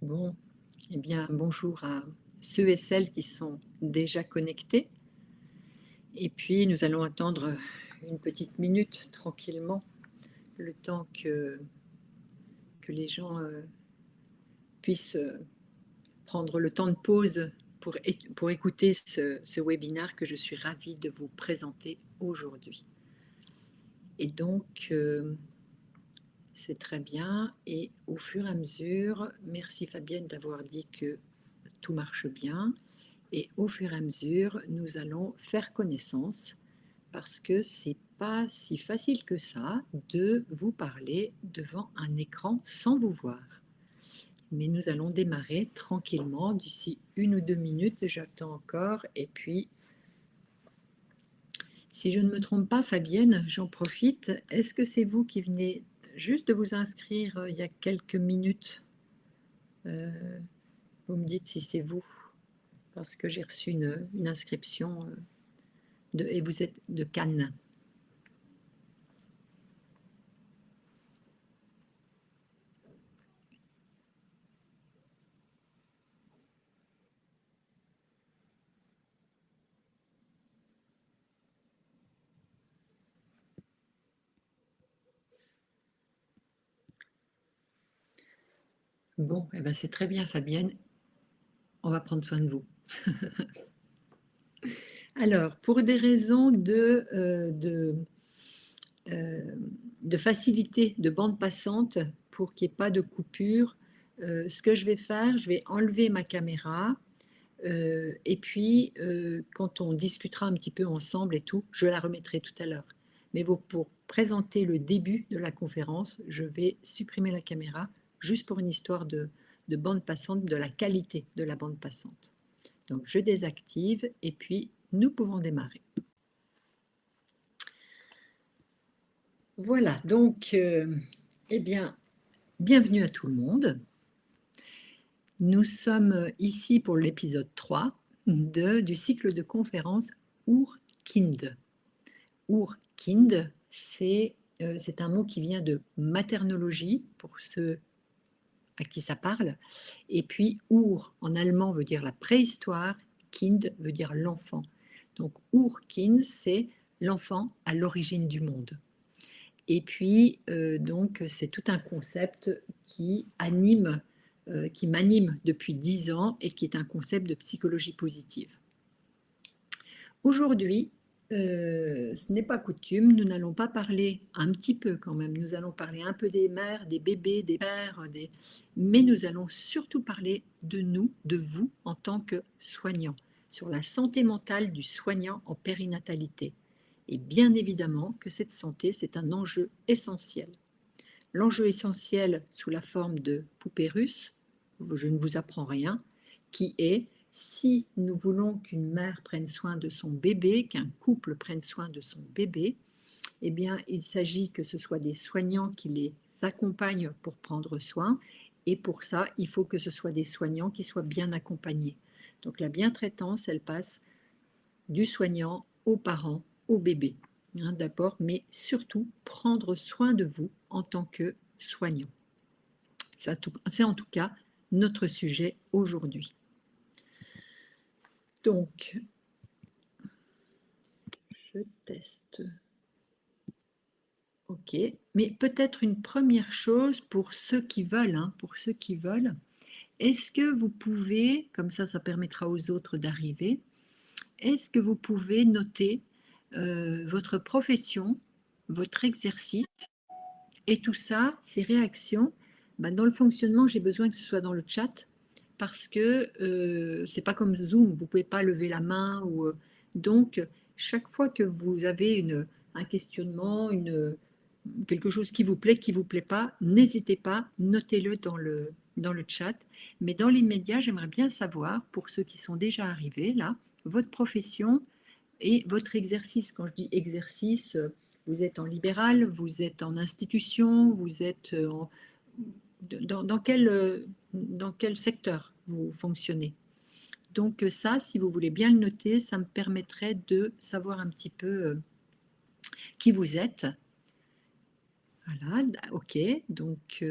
Bon, eh bien, bonjour à ceux et celles qui sont déjà connectés. Et puis, nous allons attendre une petite minute tranquillement, le temps que les gens puissent prendre le temps de pause pour écouter ce webinaire que je suis ravie de vous présenter aujourd'hui. Et donc, c'est très bien. Et au fur et à mesure, merci Fabienne d'avoir dit que tout marche bien. Et au fur et à mesure, nous allons faire connaissance parce que c'est pas si facile que ça de vous parler devant un écran sans vous voir. Mais nous allons démarrer tranquillement d'ici 1 ou 2 minutes, j'attends encore. Et puis, si je ne me trompe pas, Fabienne, j'en profite. Est-ce que c'est vous qui venez juste de vous inscrire il y a quelques minutes? Vous me dites si c'est vous, parce que j'ai reçu une inscription et vous êtes de Cannes. Bon, eh ben c'est très bien, Fabienne. On va prendre soin de vous. Alors, pour des raisons euh, de facilité de bande passante, pour qu'il n'y ait pas de coupure, ce que je vais faire, je vais enlever ma caméra. Et puis, quand on discutera un petit peu ensemble et tout, je la remettrai tout à l'heure. Mais pour présenter le début de la conférence, je vais supprimer la caméra juste pour une histoire de bande passante, de la qualité de la bande passante. Donc, je désactive et puis nous pouvons démarrer. Voilà, donc, eh bien, bienvenue à tout le monde. Nous sommes ici pour l'épisode 3 du cycle de conférences Urkind. Urkind, c'est un mot qui vient de maternologie, pour ceux à qui ça parle. Et puis, Ur, en allemand, veut dire la préhistoire, Kind veut dire l'enfant. Donc, Urkind, c'est l'enfant à l'origine du monde. Et puis, donc, c'est tout un concept qui m'anime depuis 10 ans et qui est un concept de psychologie positive. Aujourd'hui, ce n'est pas coutume, nous n'allons pas parler un petit peu quand même, nous allons parler un peu des mères, des bébés, des pères, mais nous allons surtout parler de nous, de vous en tant que soignants, sur la santé mentale du soignant en périnatalité. Et bien évidemment que cette santé, c'est un enjeu essentiel. L'enjeu essentiel sous la forme de poupée russe, je ne vous apprends rien, qui est si nous voulons qu'une mère prenne soin de son bébé, qu'un couple prenne soin de son bébé, eh bien, il s'agit que ce soit des soignants qui les accompagnent pour prendre soin. Et pour ça, il faut que ce soit des soignants qui soient bien accompagnés. Donc la bientraitance, elle passe du soignant aux parents, au bébé. D'abord, mais surtout prendre soin de vous en tant que soignant. C'est en tout cas notre sujet aujourd'hui. Donc, je teste. Ok, mais peut-être une première chose pour ceux qui veulent, est-ce que vous pouvez, comme ça permettra aux autres d'arriver, est-ce que vous pouvez noter votre profession, votre exercice et tout ça, ces réactions, dans le fonctionnement, j'ai besoin que ce soit dans le chat parce que c'est pas comme Zoom, vous pouvez pas lever la main donc chaque fois que vous avez un questionnement, quelque chose qui vous plaît pas, n'hésitez pas, notez-le dans le chat. Mais dans l'immédiat, j'aimerais bien savoir, pour ceux qui sont déjà arrivés là, votre profession et votre exercice. Quand je dis exercice, vous êtes en libéral, vous êtes en institution, vous êtes dans quel secteur vous fonctionnez. Donc ça, si vous voulez bien le noter, ça me permettrait de savoir un petit peu qui vous êtes. Voilà, ok, donc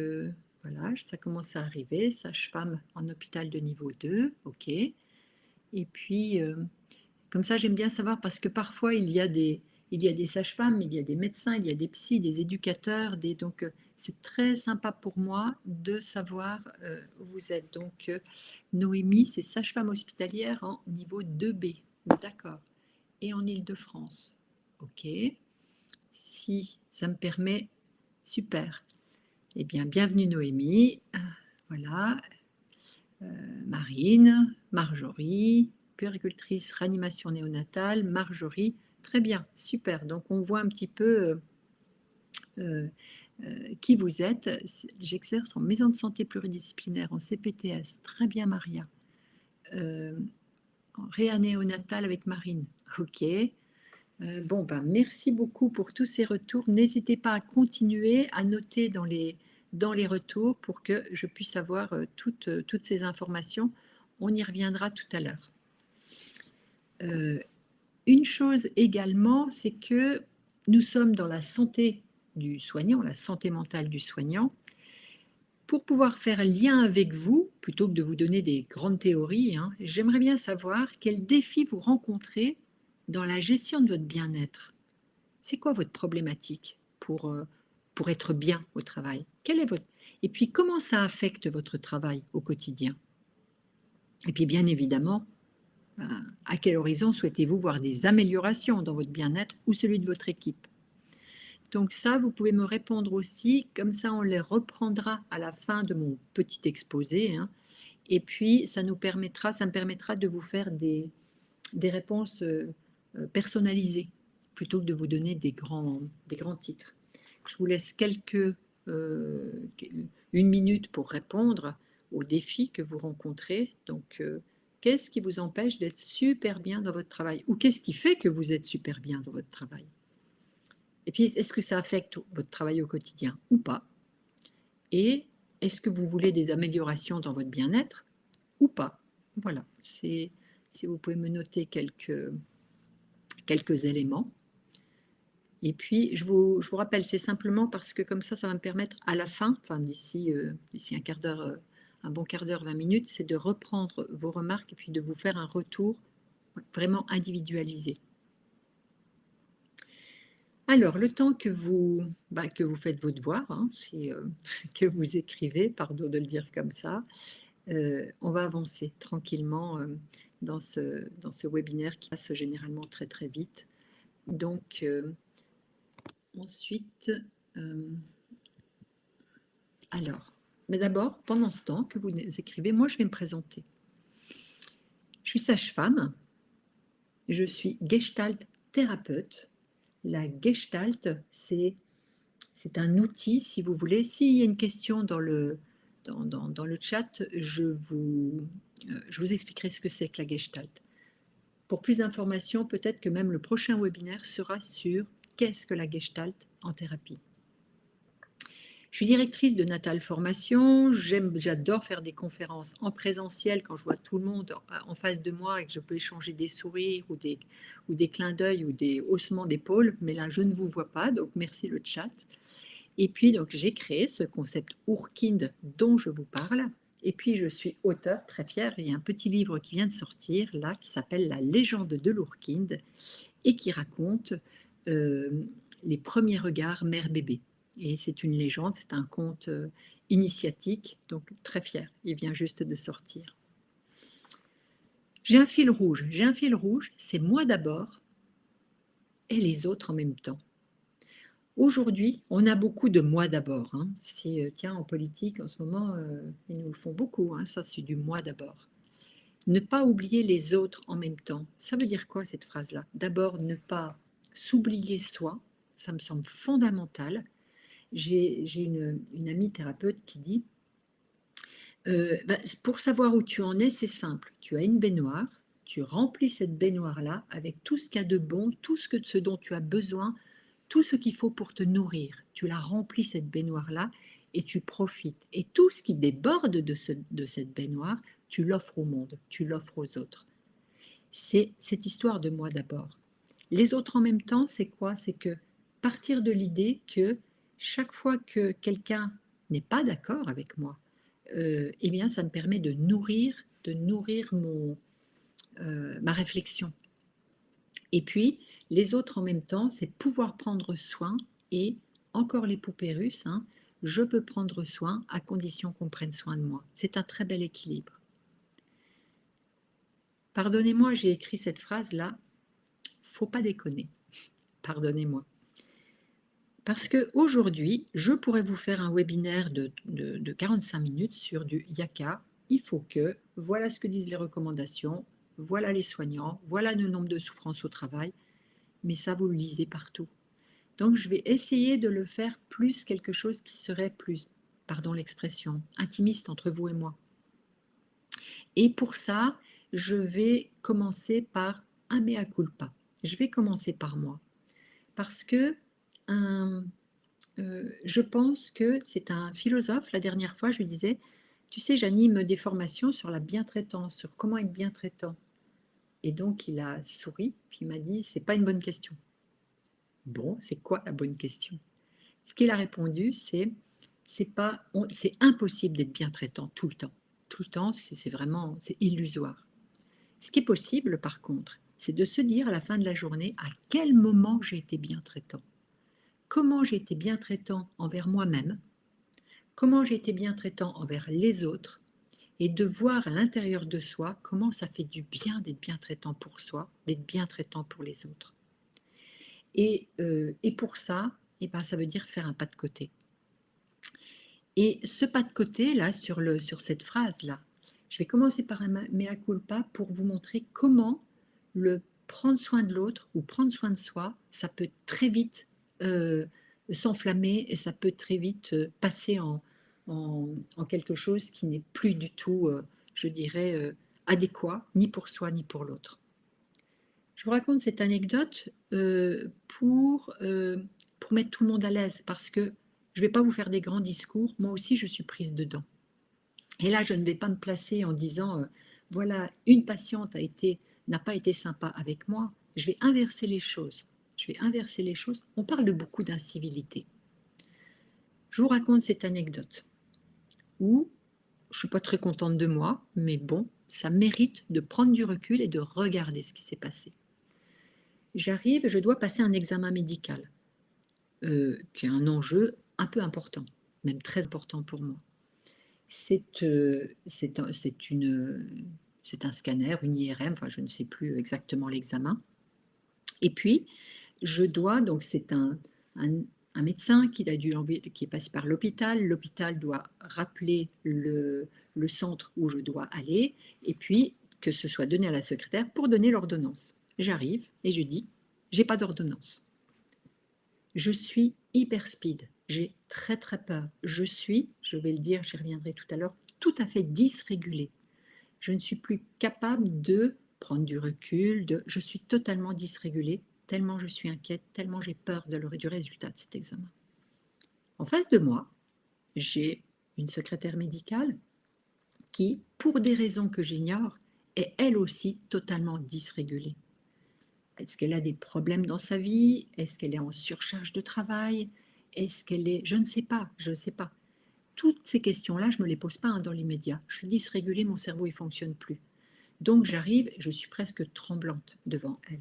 Voilà, ça commence à arriver, sage-femme en hôpital de niveau 2, ok. Et puis, comme ça, j'aime bien savoir parce que parfois, il y a des sages-femmes, il y a des médecins, il y a des psys, des éducateurs, donc c'est très sympa pour moi de savoir où vous êtes. Donc, Noémie, c'est sage-femme hospitalière en niveau 2B, d'accord. Et en Île-de-France, ok. Si ça me permet, super. Eh bien, bienvenue Noémie. Voilà, Marine, Marjorie, puéricultrice, réanimation néonatale, Marjorie. Très bien, super. Donc, on voit un petit peu qui vous êtes. J'exerce en maison de santé pluridisciplinaire, en CPTS. Très bien, Maria. En réa néonatale avec Marine. Ok. Bon, ben, merci beaucoup pour tous ces retours. N'hésitez pas à continuer à noter dans les retours pour que je puisse avoir toutes ces informations. On y reviendra tout à l'heure. Une chose également, c'est que nous sommes dans la santé du soignant, la santé mentale du soignant. Pour pouvoir faire lien avec vous, plutôt que de vous donner des grandes théories, hein, j'aimerais bien savoir quels défis vous rencontrez dans la gestion de votre bien-être. C'est quoi votre problématique pour être bien au travail? Quel est votre... Et puis, comment ça affecte votre travail au quotidien? Et puis, bien évidemment, à quel horizon souhaitez-vous voir des améliorations dans votre bien-être ou celui de votre équipe? Donc ça, vous pouvez me répondre aussi, comme ça on les reprendra à la fin de mon petit exposé, hein. Et puis ça me permettra de vous faire des réponses personnalisées, plutôt que de vous donner des grands titres. Je vous laisse une minute pour répondre aux défis que vous rencontrez. Donc, qu'est-ce qui vous empêche d'être super bien dans votre travail? Ou qu'est-ce qui fait que vous êtes super bien dans votre travail? Et puis, est-ce que ça affecte votre travail au quotidien ou pas? Et est-ce que vous voulez des améliorations dans votre bien-être ou pas? Voilà, si vous pouvez me noter quelques éléments. Et puis, je vous rappelle, c'est simplement parce que comme ça va me permettre à la fin, enfin d'ici un quart d'heure, un bon quart d'heure, 20 minutes, c'est de reprendre vos remarques et puis de vous faire un retour vraiment individualisé. Alors, le temps que vous faites vos devoirs, hein, que vous écrivez, pardon de le dire comme ça, on va avancer tranquillement dans ce webinaire qui passe généralement très très vite. Donc, ensuite, alors, mais d'abord, pendant ce temps que vous écrivez, moi je vais me présenter. Je suis sage-femme, je suis gestalt thérapeute. La gestalt, c'est un outil, si vous voulez. S'il y a une question dans le chat, je vous expliquerai ce que c'est que la gestalt. Pour plus d'informations, peut-être que même le prochain webinaire sera sur qu'est-ce que la gestalt en thérapie. Je suis directrice de Natal Formation, j'adore faire des conférences en présentiel quand je vois tout le monde en face de moi et que je peux échanger des sourires ou des clins d'œil ou des haussements d'épaules, mais là je ne vous vois pas, donc merci le chat. Et puis donc j'ai créé ce concept Urkind dont je vous parle, et puis je suis auteure, très fière, il y a un petit livre qui vient de sortir là qui s'appelle La légende de l'Urkind et qui raconte les premiers regards mère-bébé. Et c'est une légende, c'est un conte initiatique, donc très fier. Il vient juste de sortir. J'ai un fil rouge, c'est moi d'abord et les autres en même temps. Aujourd'hui, on a beaucoup de moi d'abord, hein. Tiens, en politique, en ce moment, ils nous le font beaucoup, hein. Ça c'est du moi d'abord. Ne pas oublier les autres en même temps. Ça veut dire quoi cette phrase-là? D'abord, ne pas s'oublier soi, ça me semble fondamental. J'ai une amie thérapeute qui dit pour savoir où tu en es, c'est simple. Tu as une baignoire, tu remplis cette baignoire-là avec tout ce qu'il y a de bon, ce dont tu as besoin, tout ce qu'il faut pour te nourrir. Tu la remplis, cette baignoire-là, et tu profites. Et tout ce qui déborde de cette baignoire, tu l'offres au monde, tu l'offres aux autres. C'est cette histoire de moi d'abord. Les autres en même temps, c'est quoi? C'est que partir de l'idée que chaque fois que quelqu'un n'est pas d'accord avec moi, eh bien, ça me permet de nourrir ma réflexion. Et puis, les autres en même temps, c'est pouvoir prendre soin et encore les poupées russes, hein, je peux prendre soin à condition qu'on prenne soin de moi. C'est un très bel équilibre. Pardonnez-moi, j'ai écrit cette phrase-là, faut pas déconner. Pardonnez-moi. Parce qu'aujourd'hui, je pourrais vous faire un webinaire de 45 minutes sur du yaka. Il faut que, voilà ce que disent les recommandations, voilà les soignants, voilà le nombre de souffrances au travail, mais ça, vous le lisez partout. Donc, je vais essayer de le faire plus quelque chose qui serait plus, pardon l'expression, intimiste entre vous et moi. Et pour ça, je vais commencer par un mea culpa. Je vais commencer par moi. Parce que je pense que c'est un philosophe, la dernière fois, je lui disais, tu sais, j'anime des formations sur la bientraitance, sur comment être bientraitant. Et donc, il a souri, puis il m'a dit, c'est pas une bonne question. Bon, c'est quoi la bonne question? Ce qu'il a répondu, c'est impossible d'être bientraitant tout le temps. Tout le temps, c'est vraiment, c'est illusoire. Ce qui est possible, par contre, c'est de se dire à la fin de la journée à quel moment j'ai été bientraitant. Comment j'ai été bientraitant envers moi-même, comment j'ai été bientraitant envers les autres, et de voir à l'intérieur de soi comment ça fait du bien d'être bientraitant pour soi, d'être bientraitant pour les autres. Et pour ça, eh ben, ça veut dire faire un pas de côté. Et ce pas de côté, là, sur cette phrase-là, je vais commencer par un mea culpa pour vous montrer comment le prendre soin de l'autre ou prendre soin de soi, ça peut très vite s'enflammer et ça peut très vite passer en quelque chose qui n'est plus du tout, je dirais, adéquat, ni pour soi ni pour l'autre. Je vous raconte cette anecdote pour mettre tout le monde à l'aise, parce que je ne vais pas vous faire des grands discours, moi aussi je suis prise dedans. Et là, je ne vais pas me placer en disant, voilà, une patiente n'a pas été sympa avec moi. Je vais inverser les choses. On parle de beaucoup d'incivilité. Je vous raconte cette anecdote où je ne suis pas très contente de moi, mais bon, ça mérite de prendre du recul et de regarder ce qui s'est passé. J'arrive, je dois passer un examen médical, qui est un enjeu un peu important, même très important pour moi. C'est un scanner, une IRM, enfin je ne sais plus exactement l'examen. Et puis, donc c'est un médecin qui est passé par l'hôpital. L'hôpital doit rappeler le centre où je dois aller, et puis que ce soit donné à la secrétaire pour donner l'ordonnance. J'arrive et je dis, j'ai pas d'ordonnance. Je suis hyper speed, j'ai très très peur. Je vais le dire, j'y reviendrai tout à l'heure, tout à fait dysrégulée. Je ne suis plus capable de prendre du recul, je suis totalement dysrégulée, tellement je suis inquiète, tellement j'ai peur du résultat de cet examen. En face de moi, j'ai une secrétaire médicale qui, pour des raisons que j'ignore, est elle aussi totalement dysrégulée. Est-ce qu'elle a des problèmes dans sa vie? Est-ce qu'elle est en surcharge de travail? Est-ce qu'elle est... Je ne sais pas, je ne sais pas. Toutes ces questions-là, je ne me les pose pas dans l'immédiat. Je suis dysrégulée, mon cerveau ne fonctionne plus. Donc j'arrive, je suis presque tremblante devant elle.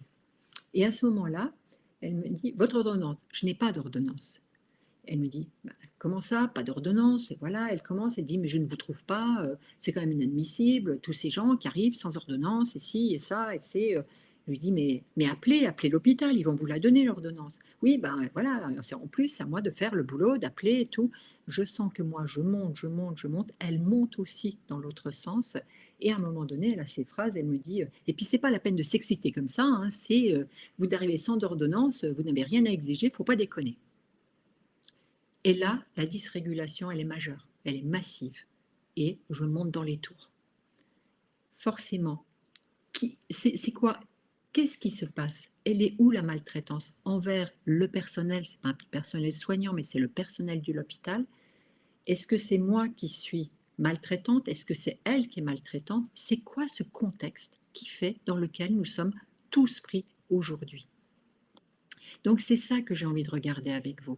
Et à ce moment-là, elle me dit, votre ordonnance? Je n'ai pas d'ordonnance. Elle me dit, bah, comment ça, pas d'ordonnance? Et voilà, elle commence, elle dit, mais je ne vous trouve pas, c'est quand même inadmissible, tous ces gens qui arrivent sans ordonnance, et ci, et ça, et c'est... Je lui dis, mais appelez l'hôpital, ils vont vous la donner, l'ordonnance. Oui, ben voilà, en plus, c'est à moi de faire le boulot, d'appeler et tout. Je sens que moi, je monte, elle monte aussi dans l'autre sens. Et à un moment donné, elle a ces phrases, elle me dit, et puis c'est pas la peine de s'exciter comme ça, hein, vous arrivez sans ordonnance, vous n'avez rien à exiger, il ne faut pas déconner. Et là, la dysrégulation, elle est majeure, elle est massive. Et je monte dans les tours. Forcément, c'est quoi? Qu'est-ce qui se passe? Elle est où la maltraitance? Envers le personnel, ce n'est pas un personnel soignant, mais c'est le personnel de l'hôpital. Est-ce que c'est moi qui suis maltraitante? Est-ce que c'est elle qui est maltraitante? C'est quoi ce contexte dans lequel nous sommes tous pris aujourd'hui? Donc c'est ça que j'ai envie de regarder avec vous.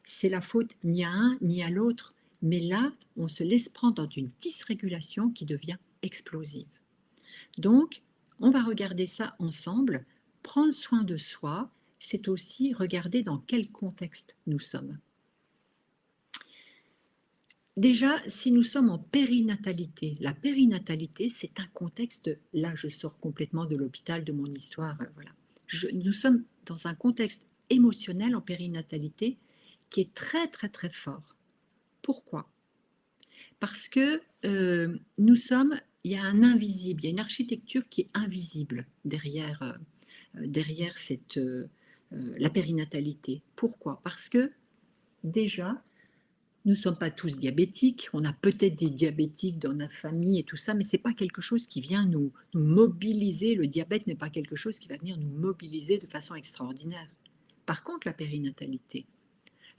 C'est la faute ni à un ni à l'autre, Mais là, on se laisse prendre dans une dysrégulation qui devient explosive. Donc, on va regarder ça ensemble. Prendre soin de soi, c'est aussi regarder dans quel contexte nous sommes. Déjà, si nous sommes en périnatalité, la périnatalité, c'est un contexte, là je sors complètement de l'hôpital, de mon histoire, voilà. Nous sommes dans un contexte émotionnel en périnatalité qui est très très très fort. Pourquoi? Parce que il y a un invisible, il y a une architecture qui est invisible derrière, la périnatalité. Pourquoi? Parce que déjà, nous ne sommes pas tous diabétiques, on a peut-être des diabétiques dans la famille et tout ça, mais ce n'est pas quelque chose qui vient nous mobiliser. Le diabète n'est pas quelque chose qui va venir nous mobiliser de façon extraordinaire. Par contre, la périnatalité,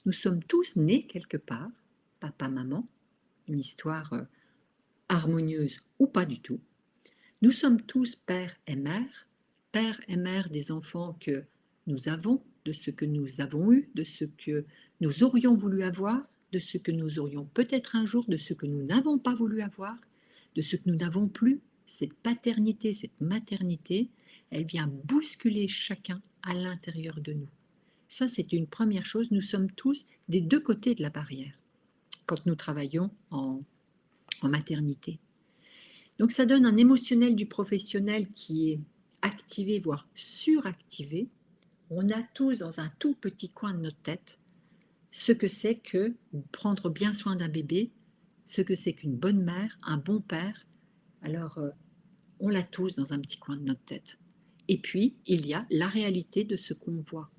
nous sommes tous nés quelque part, papa, maman, une histoire harmonieuse ou pas du tout. Nous sommes tous père et mère des enfants que nous avons, de ce que nous avons eu, de ce que nous aurions voulu avoir, de ce que nous aurions peut-être un jour, de ce que nous n'avons pas voulu avoir, de ce que nous n'avons plus. Cette paternité, cette maternité, elle vient bousculer chacun à l'intérieur de nous. Ça, c'est une première chose. Nous sommes tous des deux côtés de la barrière quand nous travaillons en maternité. Donc ça donne un émotionnel du professionnel qui est activé, voire suractivé. On a tous dans un tout petit coin de notre tête ce que c'est que prendre bien soin d'un bébé, ce que c'est qu'une bonne mère, un bon père. Alors, on l'a tous dans un petit coin de notre tête. Et puis, il y a la réalité de ce qu'on voit.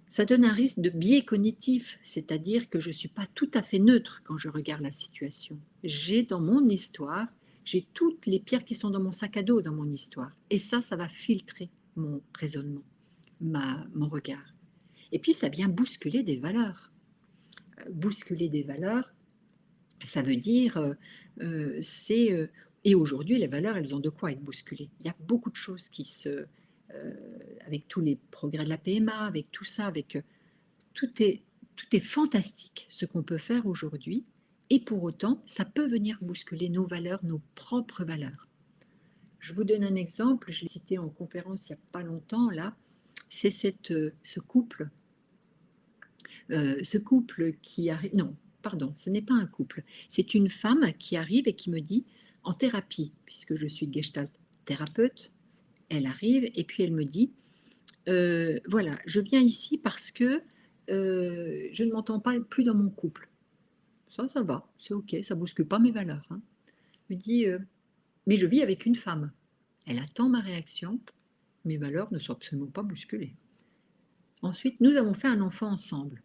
Ça donne un risque de biais cognitif, c'est-à-dire que je ne suis pas tout à fait neutre quand je regarde la situation. J'ai dans mon histoire, j'ai toutes les pierres qui sont dans mon sac à dos dans mon histoire. Et ça va filtrer mon raisonnement, mon regard. Et puis ça vient bousculer des valeurs. Bousculer des valeurs, ça veut dire, et aujourd'hui les valeurs, elles ont de quoi être bousculées. Il y a beaucoup de choses qui avec tous les progrès de la PMA, avec tout ça, tout est fantastique ce qu'on peut faire aujourd'hui, et pour autant, ça peut venir bousculer nos valeurs, nos propres valeurs. Je vous donne un exemple, je l'ai cité en conférence il n'y a pas longtemps, là, c'est ce couple qui arrive, non, pardon, ce n'est pas un couple, c'est une femme qui arrive et qui me dit, en thérapie, puisque je suis gestalt thérapeute, elle arrive et puis elle me dit, voilà, je viens ici parce que je ne m'entends pas plus dans mon couple. Ça va, c'est ok, ça ne bouscule pas mes valeurs. Hein. Elle me dit, mais je vis avec une femme. Elle attend ma réaction, mes valeurs ne sont absolument pas bousculées. Ensuite, nous avons fait un enfant ensemble.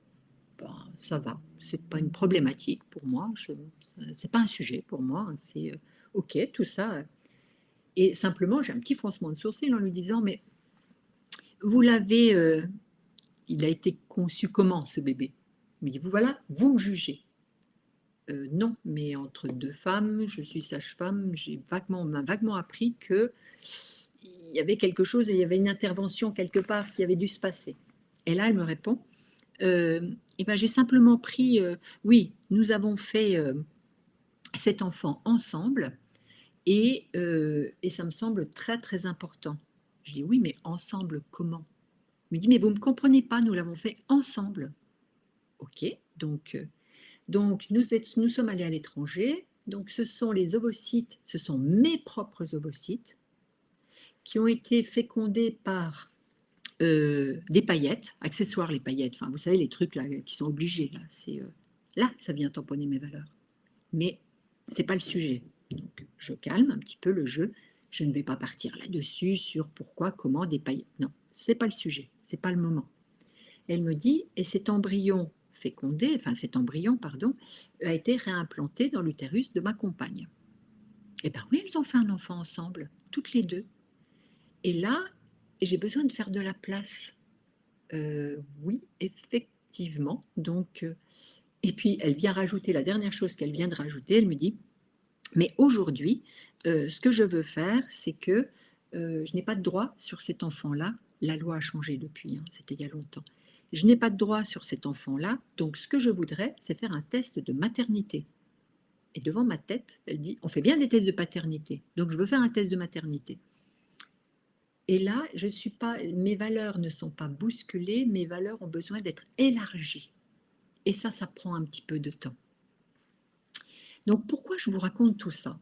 Bon, ça va, c'est pas une problématique pour moi, c'est pas un sujet pour moi, hein, c'est ok, tout ça. Et simplement, j'ai un petit froncement de sourcil en lui disant, mais vous l'avez, il a été conçu comment ce bébé? Il me dit, voilà, vous me jugez. Non, mais entre deux femmes, je suis sage-femme, on m'a vaguement appris qu'il y avait quelque chose, il y avait une intervention quelque part qui avait dû se passer. Et là, elle me répond, eh ben, j'ai simplement pris, oui, nous avons fait cet enfant ensemble et ça me semble très très important. Je dis, oui, mais ensemble comment? Il me dit, mais vous ne me comprenez pas, nous l'avons fait ensemble. Ok, donc nous sommes allés à l'étranger, donc ce sont les ovocytes, ce sont mes propres ovocytes qui ont été fécondés par des paillettes, accessoires les paillettes, enfin vous savez les trucs là qui sont obligés, là, là ça vient tamponner mes valeurs. Mais c'est pas le sujet. Donc je calme un petit peu le jeu, je ne vais pas partir là-dessus sur pourquoi, comment des paillettes. Non, c'est pas le sujet, c'est pas le moment. Elle me dit, et cet embryon fécondé, enfin cet embryon, pardon, a été réimplanté dans l'utérus de ma compagne. Eh bien oui, elles ont fait un enfant ensemble, toutes les deux. Et là, j'ai besoin de faire de la place. Oui, effectivement. Donc, et puis, elle vient rajouter, la dernière chose qu'elle vient de rajouter, elle me dit, mais aujourd'hui, ce que je veux faire, c'est que je n'ai pas de droit sur cet enfant-là. La loi a changé depuis, hein, c'était il y a longtemps. je n'ai pas de droit sur cet enfant-là, donc ce que je voudrais, c'est faire un test de maternité. Et devant ma tête, elle dit, on fait bien des tests de paternité, donc je veux faire un test de maternité. Et là, je ne suis pas, mes valeurs ne sont pas bousculées, mes valeurs ont besoin d'être élargies. Et ça prend un petit peu de temps. Donc pourquoi je vous raconte tout ça?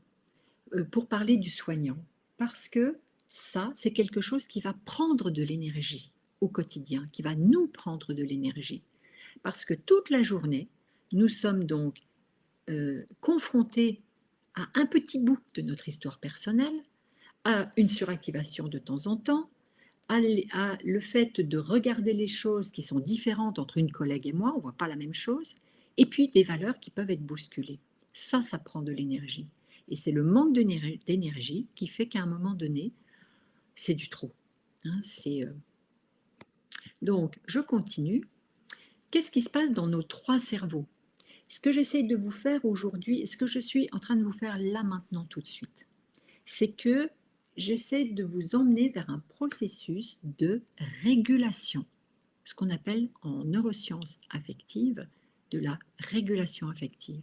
Pour parler du soignant. Parce que ça, c'est quelque chose qui va prendre de l'énergie au quotidien, qui va nous prendre de l'énergie. Parce que toute la journée, nous sommes donc confrontés à un petit bout de notre histoire personnelle, à une suractivation de temps en temps, à le fait de regarder les choses qui sont différentes entre une collègue et moi, on ne voit pas la même chose, et puis des valeurs qui peuvent être bousculées. Ça prend de l'énergie. Et c'est le manque d'énergie qui fait qu'à un moment donné, c'est du trop. Hein, Donc, je continue. Qu'est-ce qui se passe dans nos trois cerveaux? Ce que j'essaie de vous faire aujourd'hui, et ce que je suis en train de vous faire là maintenant tout de suite, c'est que j'essaie de vous emmener vers un processus de régulation, ce qu'on appelle en neurosciences affectives de la régulation affective.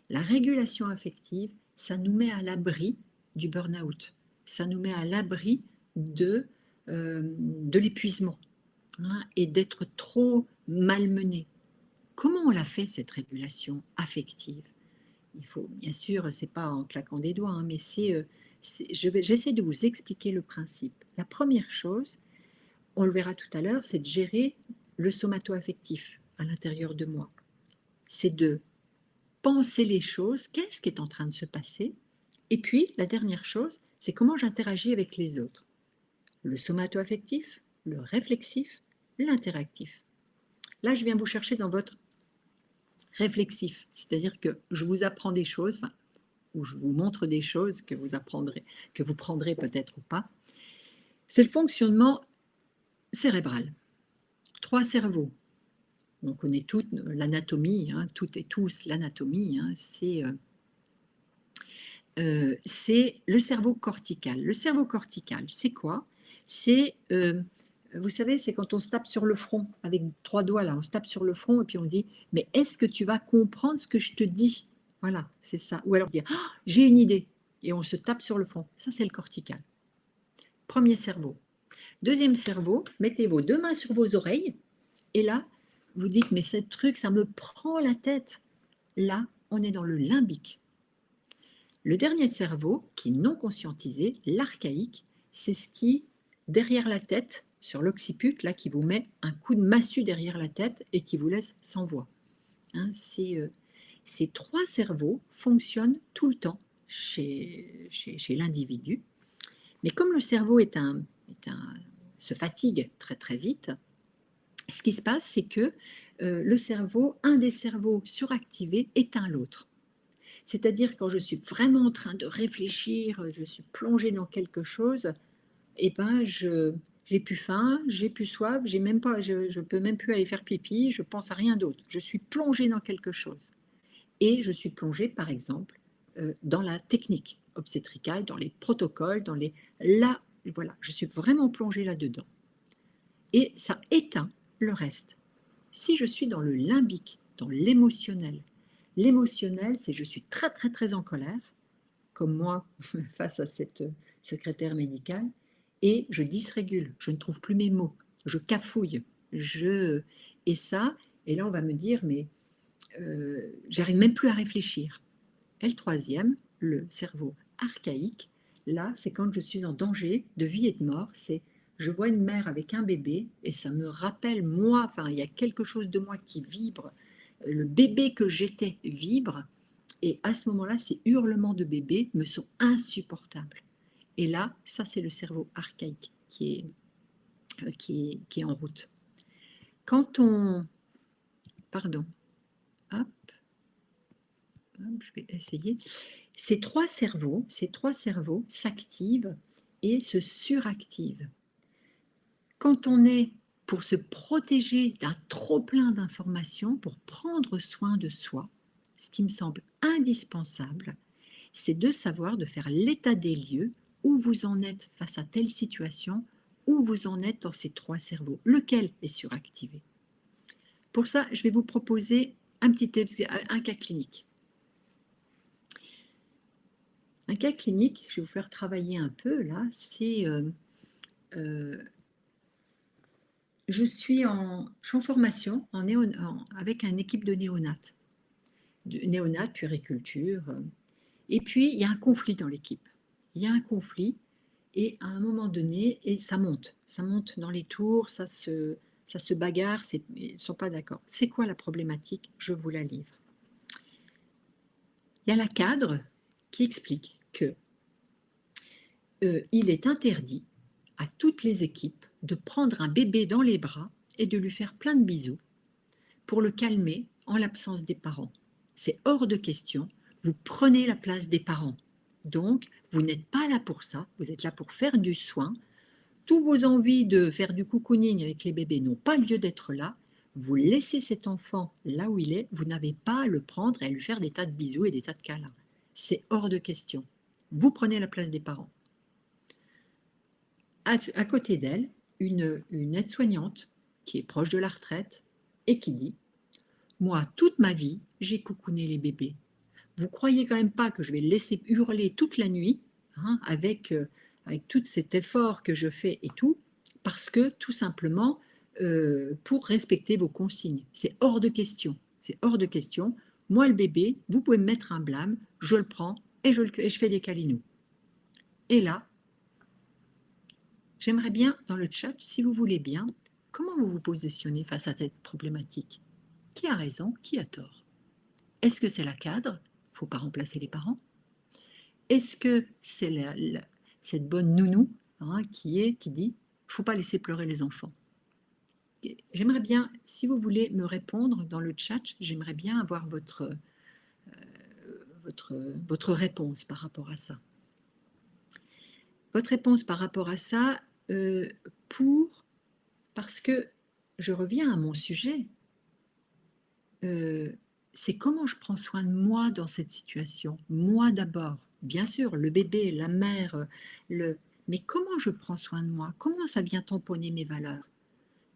La régulation affective, ça nous met à l'abri du burn-out, ça nous met à l'abri de l'épuisement, hein, et d'être trop malmené. Comment on la fait, cette régulation affective? Il faut, bien sûr, c'est pas en claquant des doigts, hein, mais j'essaie de vous expliquer le principe. La première chose, on le verra tout à l'heure, c'est de gérer le somato-affectif à l'intérieur de moi. C'est de penser les choses, qu'est-ce qui est en train de se passer, et puis la dernière chose, c'est comment j'interagis avec les autres. Le somato-affectif, le réflexif, l'interactif. Là, je viens vous chercher dans votre réflexif, c'est-à-dire que je vous apprends des choses, ou je vous montre des choses que vous prendrez peut-être ou pas. C'est le fonctionnement cérébral. Trois cerveaux. On connaît toute l'anatomie, hein, toutes et tous l'anatomie, hein, c'est le cerveau cortical. Le cerveau cortical, c'est quoi? Vous savez, c'est quand on se tape sur le front, avec trois doigts là, on se tape sur le front et puis on dit, mais est-ce que tu vas comprendre ce que je te dis? Voilà, c'est ça. Ou alors dire, ah, j'ai une idée, et on se tape sur le front. Ça, c'est le cortical. Premier cerveau. Deuxième cerveau, mettez vos deux mains sur vos oreilles, et là, vous dites, mais ce truc, ça me prend la tête. Là, on est dans le limbique. Le dernier cerveau, qui est non conscientisé, l'archaïque, c'est ce qui, derrière la tête, sur l'occiput, là, qui vous met un coup de massue derrière la tête et qui vous laisse sans voix. Hein, ces trois cerveaux fonctionnent tout le temps chez l'individu. Mais comme le cerveau se fatigue très très vite, ce qui se passe, c'est que le cerveau, un des cerveaux suractivés éteint l'autre. C'est-à-dire quand je suis vraiment en train de réfléchir, je suis plongée dans quelque chose, et ben j'ai plus faim, j'ai plus soif, je ne peux même plus aller faire pipi, je pense à rien d'autre. Je suis plongée dans quelque chose. Et je suis plongée, par exemple, dans la technique obstétricale, dans les protocoles, là, voilà, je suis vraiment plongée là-dedans. Et ça éteint le reste. Si je suis dans le limbique, dans l'émotionnel, l'émotionnel, c'est je suis très très très en colère, comme moi face à cette secrétaire médicale, et je dysrégule, je ne trouve plus mes mots, je cafouille, et ça, et là on va me dire, mais j'arrive même plus à réfléchir. Et le troisième, le cerveau archaïque, là, c'est quand je suis en danger de vie et de mort, c'est je vois une mère avec un bébé et ça me rappelle moi, enfin il y a quelque chose de moi qui vibre, le bébé que j'étais vibre, et à ce moment-là, ces hurlements de bébé me sont insupportables. Et là, ça c'est le cerveau archaïque qui est en route. Quand on... Pardon. Hop, je vais essayer. Ces trois cerveaux s'activent et se suractivent. Quand on est pour se protéger d'un trop-plein d'informations, pour prendre soin de soi, ce qui me semble indispensable, c'est de savoir, de faire l'état des lieux, où vous en êtes face à telle situation, où vous en êtes dans ces trois cerveaux, lequel est suractivé. Pour ça, je vais vous proposer un un cas clinique. Un cas clinique, je vais vous faire travailler un peu là, c'est je suis en formation avec une équipe de néonates, puériculture. Et puis, il y a un conflit dans l'équipe. Il y a un conflit, et à un moment donné, et ça monte dans les tours, ça se bagarre, ils ne sont pas d'accord. C'est quoi la problématique? Je vous la livre. Il y a la cadre qui explique que il est interdit à toutes les équipes de prendre un bébé dans les bras et de lui faire plein de bisous pour le calmer en l'absence des parents. C'est hors de question, vous prenez la place des parents. Donc, vous n'êtes pas là pour ça, vous êtes là pour faire du soin. Tous vos envies de faire du cocooning avec les bébés n'ont pas lieu d'être là. Vous laissez cet enfant là où il est, vous n'avez pas à le prendre et à lui faire des tas de bisous et des tas de câlins. C'est hors de question. Vous prenez la place des parents. À côté d'elle, une aide-soignante qui est proche de la retraite et qui dit: moi, toute ma vie, j'ai cocooné les bébés. Vous croyez quand même pas que je vais le laisser hurler toute la nuit, hein, avec tout cet effort que je fais et tout, parce que tout simplement, pour respecter vos consignes. C'est hors de question. C'est hors de question. Moi, le bébé, vous pouvez me mettre un blâme, je le prends et je fais des câlinous. Et là, j'aimerais bien, dans le chat, si vous voulez bien, comment vous vous positionnez face à cette problématique? Qui a raison? Qui a tort? Est-ce que c'est la cadre? Il ne faut pas remplacer les parents. Est-ce que c'est cette bonne nounou, hein, qui dit il ne faut pas laisser pleurer les enfants? J'aimerais bien, si vous voulez me répondre dans le chat, j'aimerais bien avoir votre réponse par rapport à ça. Votre réponse par rapport à ça, parce que je reviens à mon sujet, c'est comment je prends soin de moi dans cette situation. Moi d'abord, bien sûr, le bébé, la mère, mais comment je prends soin de moi? Comment ça vient tamponner mes valeurs?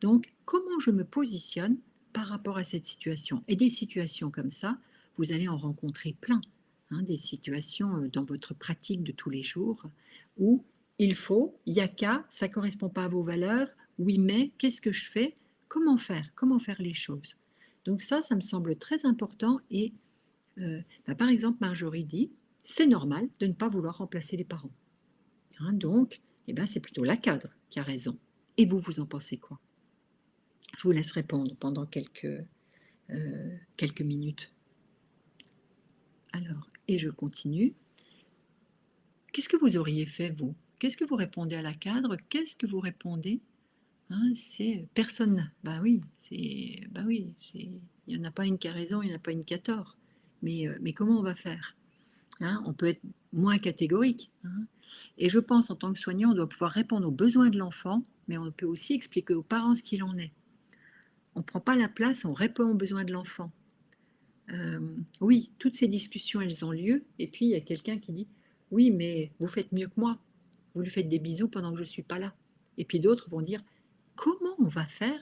Donc, comment je me positionne par rapport à cette situation? Et des situations comme ça, vous allez en rencontrer plein, hein, des situations dans votre pratique de tous les jours où il y a qu'à, ça ne correspond pas à vos valeurs, oui, mais qu'est-ce que je fais? Comment faire? Comment faire les choses? Donc ça me semble très important. Et par exemple, Marjorie dit, c'est normal de ne pas vouloir remplacer les parents. Hein, donc, c'est plutôt la cadre qui a raison. Et vous en pensez quoi? Je vous laisse répondre pendant quelques minutes. Alors, et je continue. Qu'est-ce que vous auriez fait, vous? Qu'est-ce que vous répondez à la cadre? Qu'est-ce que vous répondez? Hein, c'est personne. Oui, il n'y en a pas une qui a raison, il n'y en a pas une qui a tort. Mais comment on va faire? Hein, on peut être moins catégorique. Hein. Et je pense, en tant que soignant, on doit pouvoir répondre aux besoins de l'enfant, mais on peut aussi expliquer aux parents ce qu'il en est. On ne prend pas la place, on répond aux besoins de l'enfant. Oui, toutes ces discussions, elles ont lieu. Et puis, il y a quelqu'un qui dit, oui, mais vous faites mieux que moi. Vous lui faites des bisous pendant que je ne suis pas là. Et puis d'autres vont dire, comment on va faire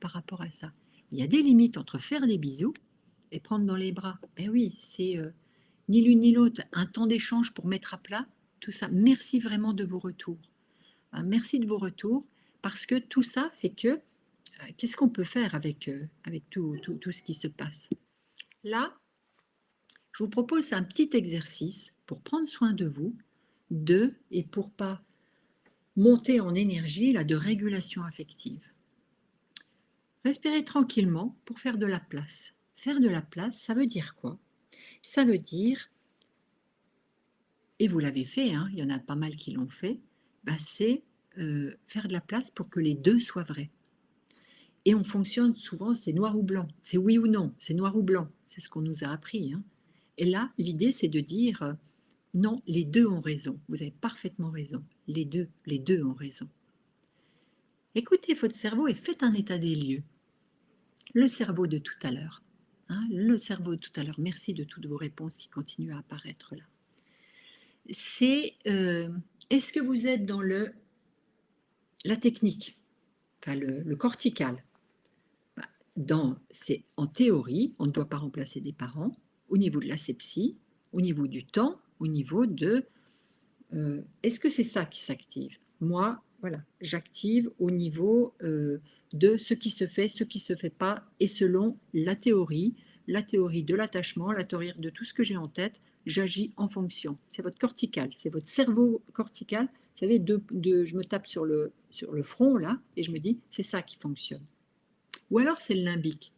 par rapport à ça? Il y a des limites entre faire des bisous et prendre dans les bras. Ben oui, c'est ni l'une ni l'autre, un temps d'échange pour mettre à plat tout ça. Merci vraiment de vos retours. Merci de vos retours, parce que tout ça fait que, qu'est-ce qu'on peut faire avec tout ce qui se passe? Là, je vous propose un petit exercice pour prendre soin de vous, et pour pas monter en énergie, là, de régulation affective. Respirez tranquillement pour faire de la place. Faire de la place, ça veut dire quoi? Ça veut dire, et vous l'avez fait, hein, il y en a pas mal qui l'ont fait, c'est faire de la place pour que les deux soient vrais. Et on fonctionne souvent, c'est noir ou blanc, c'est oui ou non, c'est noir ou blanc, c'est ce qu'on nous a appris. Hein. Et là, l'idée, c'est de dire, non, les deux ont raison, vous avez parfaitement raison, les deux ont raison. Écoutez votre cerveau et faites un état des lieux. Le cerveau de tout à l'heure. Hein, le cerveau de tout à l'heure. Merci de toutes vos réponses qui continuent à apparaître là. C'est, est-ce que vous êtes dans la technique, enfin le cortical? c'est en théorie, on ne doit pas remplacer des parents au niveau de l'asepsie, au niveau du temps, au niveau de est-ce que c'est ça qui s'active? Moi, voilà, j'active au niveau de ce qui se fait, ce qui ne se fait pas, et selon la théorie de l'attachement, la théorie de tout ce que j'ai en tête, j'agis en fonction. C'est votre cortical, c'est votre cerveau cortical. Vous savez, je me tape sur le front, là, et je me dis, c'est ça qui fonctionne. Ou alors c'est le limbique.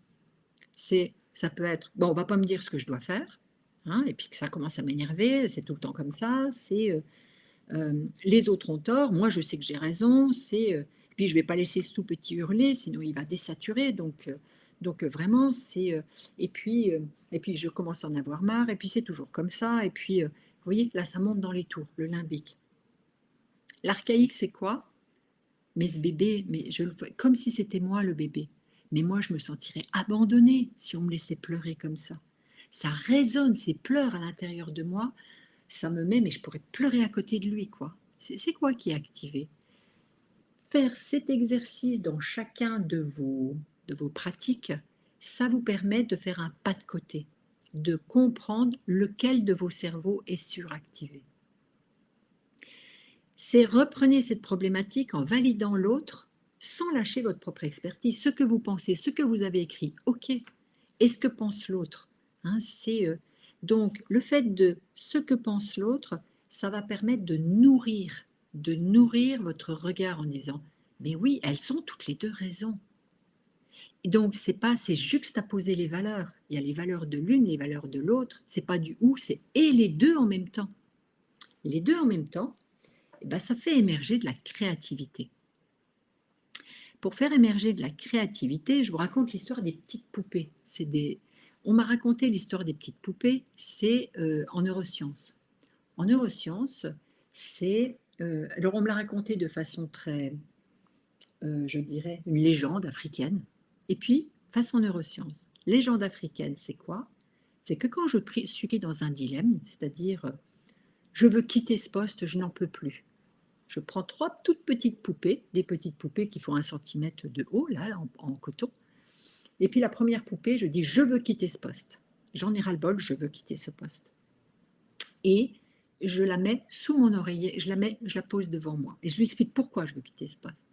Ça peut être, bon, on ne va pas me dire ce que je dois faire, hein, et puis que ça commence à m'énerver, c'est tout le temps comme ça, les autres ont tort, moi je sais que j'ai raison, puis je ne vais pas laisser ce tout petit hurler, sinon il va désaturer, donc vraiment et puis je commence à en avoir marre, et puis c'est toujours comme ça, et puis vous voyez, là ça monte dans les tours, le limbique. L'archaïque c'est quoi? Mais ce bébé, mais je le vois comme si c'était moi le bébé, mais moi je me sentirais abandonnée si on me laissait pleurer comme ça résonne, ces pleurs à l'intérieur de moi, ça me met, mais je pourrais pleurer à côté de lui, quoi. C'est quoi qui est activé? Faire cet exercice dans chacun de vos pratiques, ça vous permet de faire un pas de côté, de comprendre lequel de vos cerveaux est suractivé. C'est reprenez cette problématique en validant l'autre sans lâcher votre propre expertise. Ce que vous pensez, ce que vous avez écrit, ok. Et ce que pense l'autre, hein, donc le fait de ce que pense l'autre, ça va permettre de nourrir votre regard en disant mais oui, elles ont toutes les deux raison. Et donc c'est juxtaposer les valeurs. Il y a les valeurs de l'une, les valeurs de l'autre. C'est pas du ou, c'est et les deux en même temps. Les deux en même temps, eh ben, ça fait émerger de la créativité. Pour faire émerger de la créativité, je vous raconte l'histoire des petites poupées. On m'a raconté l'histoire des petites poupées, c'est en neurosciences. En neurosciences, alors on me l'a raconté de façon très, je dirais, une légende africaine. Et puis, façon neurosciences. Légende africaine, c'est quoi? C'est que quand je suis pris dans un dilemme, c'est-à-dire, je veux quitter ce poste, je n'en peux plus. Je prends 3 toutes petites poupées, des petites poupées qui font 1 centimètre de haut, là, en coton. Et puis la première poupée, je dis, je veux quitter ce poste. J'en ai ras-le-bol, je veux quitter ce poste. Et je la mets sous mon oreiller, je la pose devant moi. Et je lui explique pourquoi je veux quitter ce poste.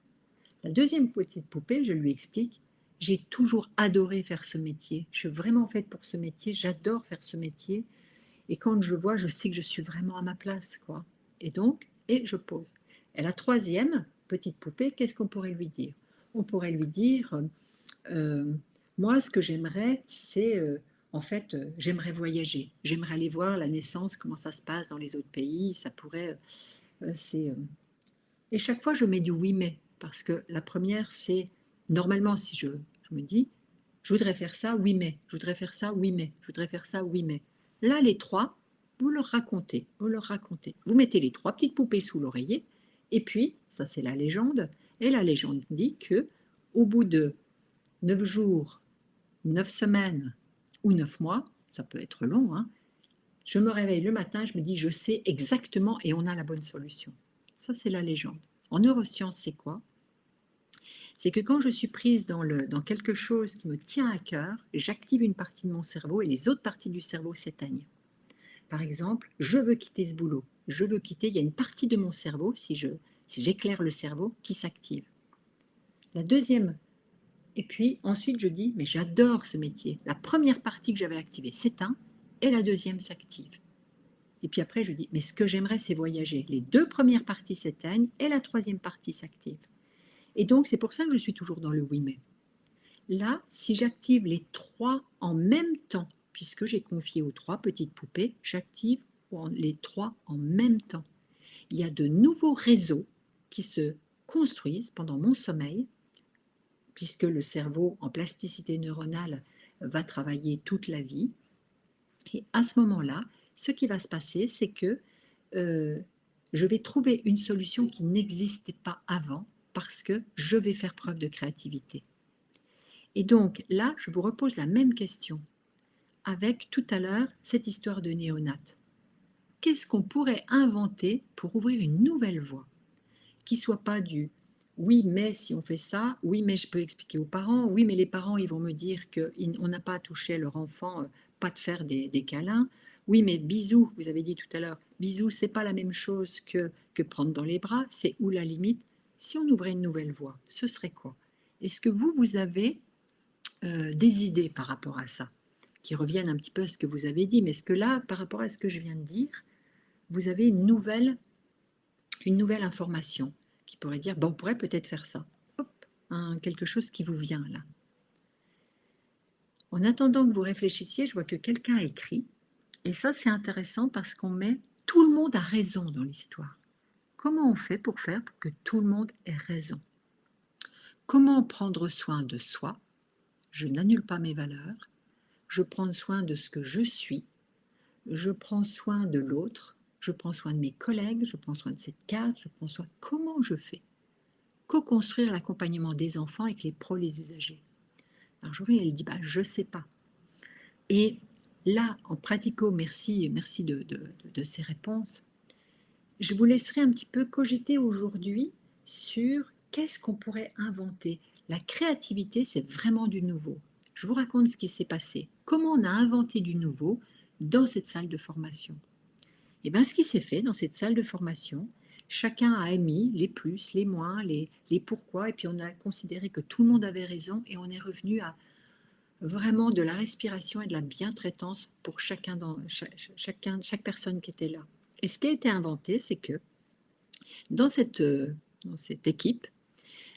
La deuxième petite poupée, je lui explique, j'ai toujours adoré faire ce métier. Je suis vraiment faite pour ce métier, j'adore faire ce métier. Et quand je vois, je sais que je suis vraiment à ma place, quoi. Et je pose. Et la troisième petite poupée, qu'est-ce qu'on pourrait lui dire? On pourrait lui dire, moi, ce que j'aimerais, c'est, en fait, j'aimerais voyager. J'aimerais aller voir la naissance, comment ça se passe dans les autres pays. Ça pourrait, Et chaque fois, je mets du oui mais, parce que la première, c'est, normalement, si je me dis, je voudrais faire ça, oui mais, je voudrais faire ça, oui mais, je voudrais faire ça, oui mais. Là, les trois, vous leur racontez, vous leur racontez. Vous mettez les 3 petites poupées sous l'oreiller, et puis, ça c'est la légende, et la légende dit que au bout de 9 jours, 9 semaines ou 9 mois, ça peut être long, hein, je me réveille le matin, je me dis, je sais exactement et on a la bonne solution. Ça, c'est la légende. En neurosciences, c'est quoi? C'est que quand je suis prise dans quelque chose qui me tient à cœur, j'active une partie de mon cerveau et les autres parties du cerveau s'éteignent. Par exemple, je veux quitter ce boulot. Je veux quitter, il y a une partie de mon cerveau, si j'éclaire le cerveau, qui s'active. La deuxième, et puis ensuite je dis, mais j'adore ce métier. La première partie que j'avais activée s'éteint et la deuxième s'active. Et puis après, je dis, mais ce que j'aimerais, c'est voyager. Les 2 premières parties s'éteignent et la troisième partie s'active. Et donc, c'est pour ça que je suis toujours dans le oui mais. Là, si j'active les 3 en même temps, puisque j'ai confié aux 3 petites poupées, j'active les 3 en même temps. Il y a de nouveaux réseaux qui se construisent pendant mon sommeil, puisque le cerveau en plasticité neuronale va travailler toute la vie. Et à ce moment-là, ce qui va se passer, c'est que je vais trouver une solution qui n'existait pas avant parce que je vais faire preuve de créativité. Et donc là, je vous repose la même question avec tout à l'heure cette histoire de néonate. Qu'est-ce qu'on pourrait inventer pour ouvrir une nouvelle voie qui ne soit pas du Oui, mais si on fait ça, oui, mais je peux expliquer aux parents, oui, mais les parents, ils vont me dire qu'on n'a pas touché leur enfant, pas de faire des câlins. Oui, mais bisous, vous avez dit tout à l'heure, bisous, c'est pas la même chose que prendre dans les bras, c'est où la limite? Si on ouvrait une nouvelle voie, ce serait quoi? Est-ce que vous avez des idées par rapport à ça, qui reviennent un petit peu à ce que vous avez dit, mais est-ce que là, par rapport à ce que je viens de dire, vous avez une nouvelle information qui pourrait dire, bon, on pourrait peut-être faire ça. Hop, quelque chose qui vous vient là. En attendant que vous réfléchissiez, je vois que quelqu'un a écrit, et ça c'est intéressant parce qu'on met tout le monde a raison dans l'histoire. Comment on fait pour faire pour que tout le monde ait raison? Comment prendre soin de soi? Je n'annule pas mes valeurs, je prends soin de ce que je suis, je prends soin de l'autre, je prends soin de mes collègues, je prends soin de cette carte, je prends soin. Comment je fais? Co-construire l'accompagnement des enfants avec les pros, les usagers. Marjorie, elle dit, bah, je ne sais pas. Et là, en pratico, merci de ces réponses, je vous laisserai un petit peu cogiter aujourd'hui sur qu'est-ce qu'on pourrait inventer. La créativité, c'est vraiment du nouveau. Je vous raconte ce qui s'est passé. Comment on a inventé du nouveau dans cette salle de formation. Et bien, ce qui s'est fait dans cette salle de formation, chacun a émis les plus, les moins, les pourquoi, et puis on a considéré que tout le monde avait raison, et on est revenu à vraiment de la respiration et de la bientraitance pour chaque personne qui était là. Et ce qui a été inventé, c'est que dans cette équipe,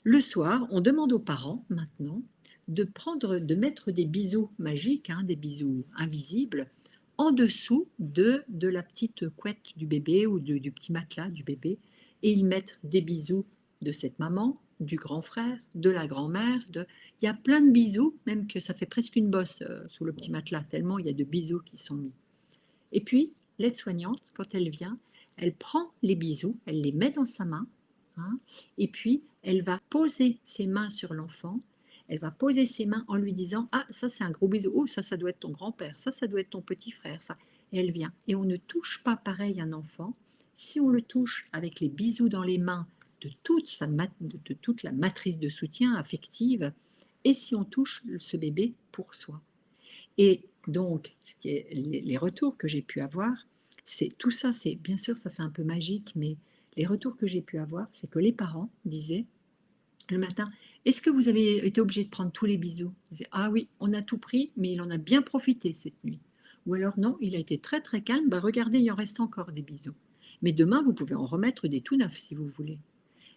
le soir, on demande aux parents maintenant de mettre des bisous magiques, des bisous invisibles, en dessous de la petite couette du bébé ou du petit matelas du bébé. Et ils mettent des bisous de cette maman, du grand frère, de la grand-mère. Il y a plein de bisous, même que ça fait presque une bosse sous le petit matelas, tellement il y a de bisous qui sont mis. Et puis, l'aide-soignante, quand elle vient, elle prend les bisous, elle les met dans sa main, et puis elle va poser ses mains sur l'enfant, elle va poser ses mains en lui disant, ah, ça c'est un gros bisou, oh, ça doit être ton grand-père, ça doit être ton petit frère, ça. Et elle vient. Et on ne touche pas pareil un enfant si on le touche avec les bisous dans les mains de toute la matrice de soutien affective, et si on touche ce bébé pour soi. Et donc, les retours que j'ai pu avoir, c'est tout ça, c'est bien sûr, ça fait un peu magique, mais les retours que j'ai pu avoir, c'est que les parents disaient le matin, est-ce que vous avez été obligé de prendre tous les bisous? Ils disaient, ah oui, on a tout pris, mais il en a bien profité cette nuit. Ou alors non, il a été très très calme, bah regardez, il en reste encore des bisous. Mais demain, vous pouvez en remettre des tout neufs si vous voulez.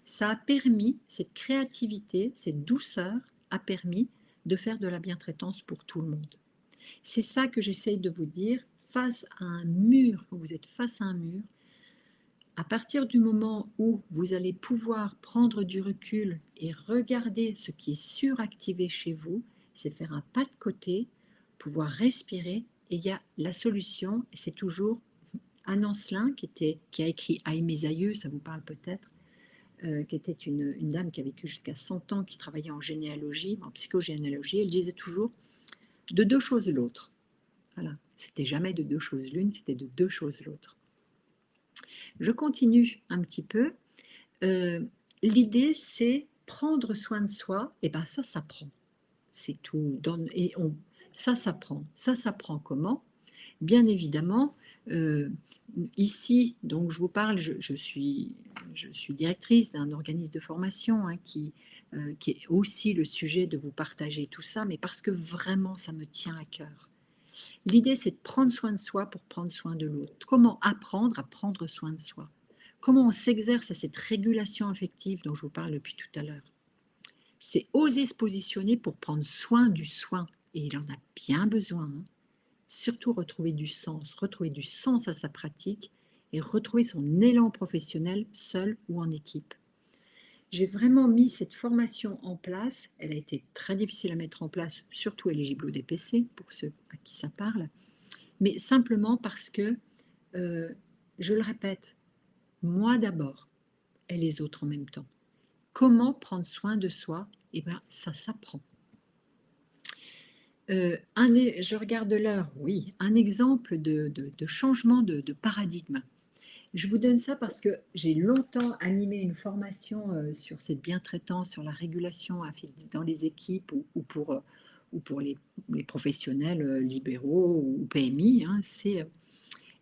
Ça a permis, cette créativité, cette douceur a permis de faire de la bientraitance pour tout le monde. C'est ça que j'essaye de vous dire, face à un mur, quand vous êtes face à un mur, à partir du moment où vous allez pouvoir prendre du recul et regarder ce qui est suractivé chez vous, c'est faire un pas de côté, pouvoir respirer, et il y a la solution, c'est toujours Anne Ancelin qui a écrit Aïe mes aïeux, ça vous parle peut-être, qui était une dame qui a vécu jusqu'à 100 ans, qui travaillait en généalogie, en psychogénéalogie. Elle disait toujours de deux choses l'autre. Voilà, c'était jamais de deux choses l'une, c'était de deux choses l'autre. Je continue un petit peu. L'idée, c'est prendre soin de soi, et ben ça s'apprend. C'est tout. Ça s'apprend. Ça s'apprend comment? Bien évidemment, ici, donc je vous parle, je suis directrice d'un organisme de formation qui est aussi le sujet de vous partager tout ça, mais parce que vraiment ça me tient à cœur. L'idée, c'est de prendre soin de soi pour prendre soin de l'autre. Comment apprendre à prendre soin de soi? Comment on s'exerce à cette régulation affective dont je vous parle depuis tout à l'heure? C'est oser se positionner pour prendre soin du soin. Et il en a bien besoin. Surtout retrouver du sens à sa pratique et retrouver son élan professionnel seul ou en équipe. J'ai vraiment mis cette formation en place. Elle a été très difficile à mettre en place, surtout éligible au DPC, pour ceux à qui ça parle, mais simplement parce que, je le répète, moi d'abord et les autres en même temps. Comment prendre soin de soi? Eh bien, ça s'apprend. Je regarde l'heure, oui, un exemple de changement de paradigme. Je vous donne ça parce que j'ai longtemps animé une formation sur cette bientraitance, sur la régulation dans les équipes ou pour les professionnels libéraux ou PMI. Hein,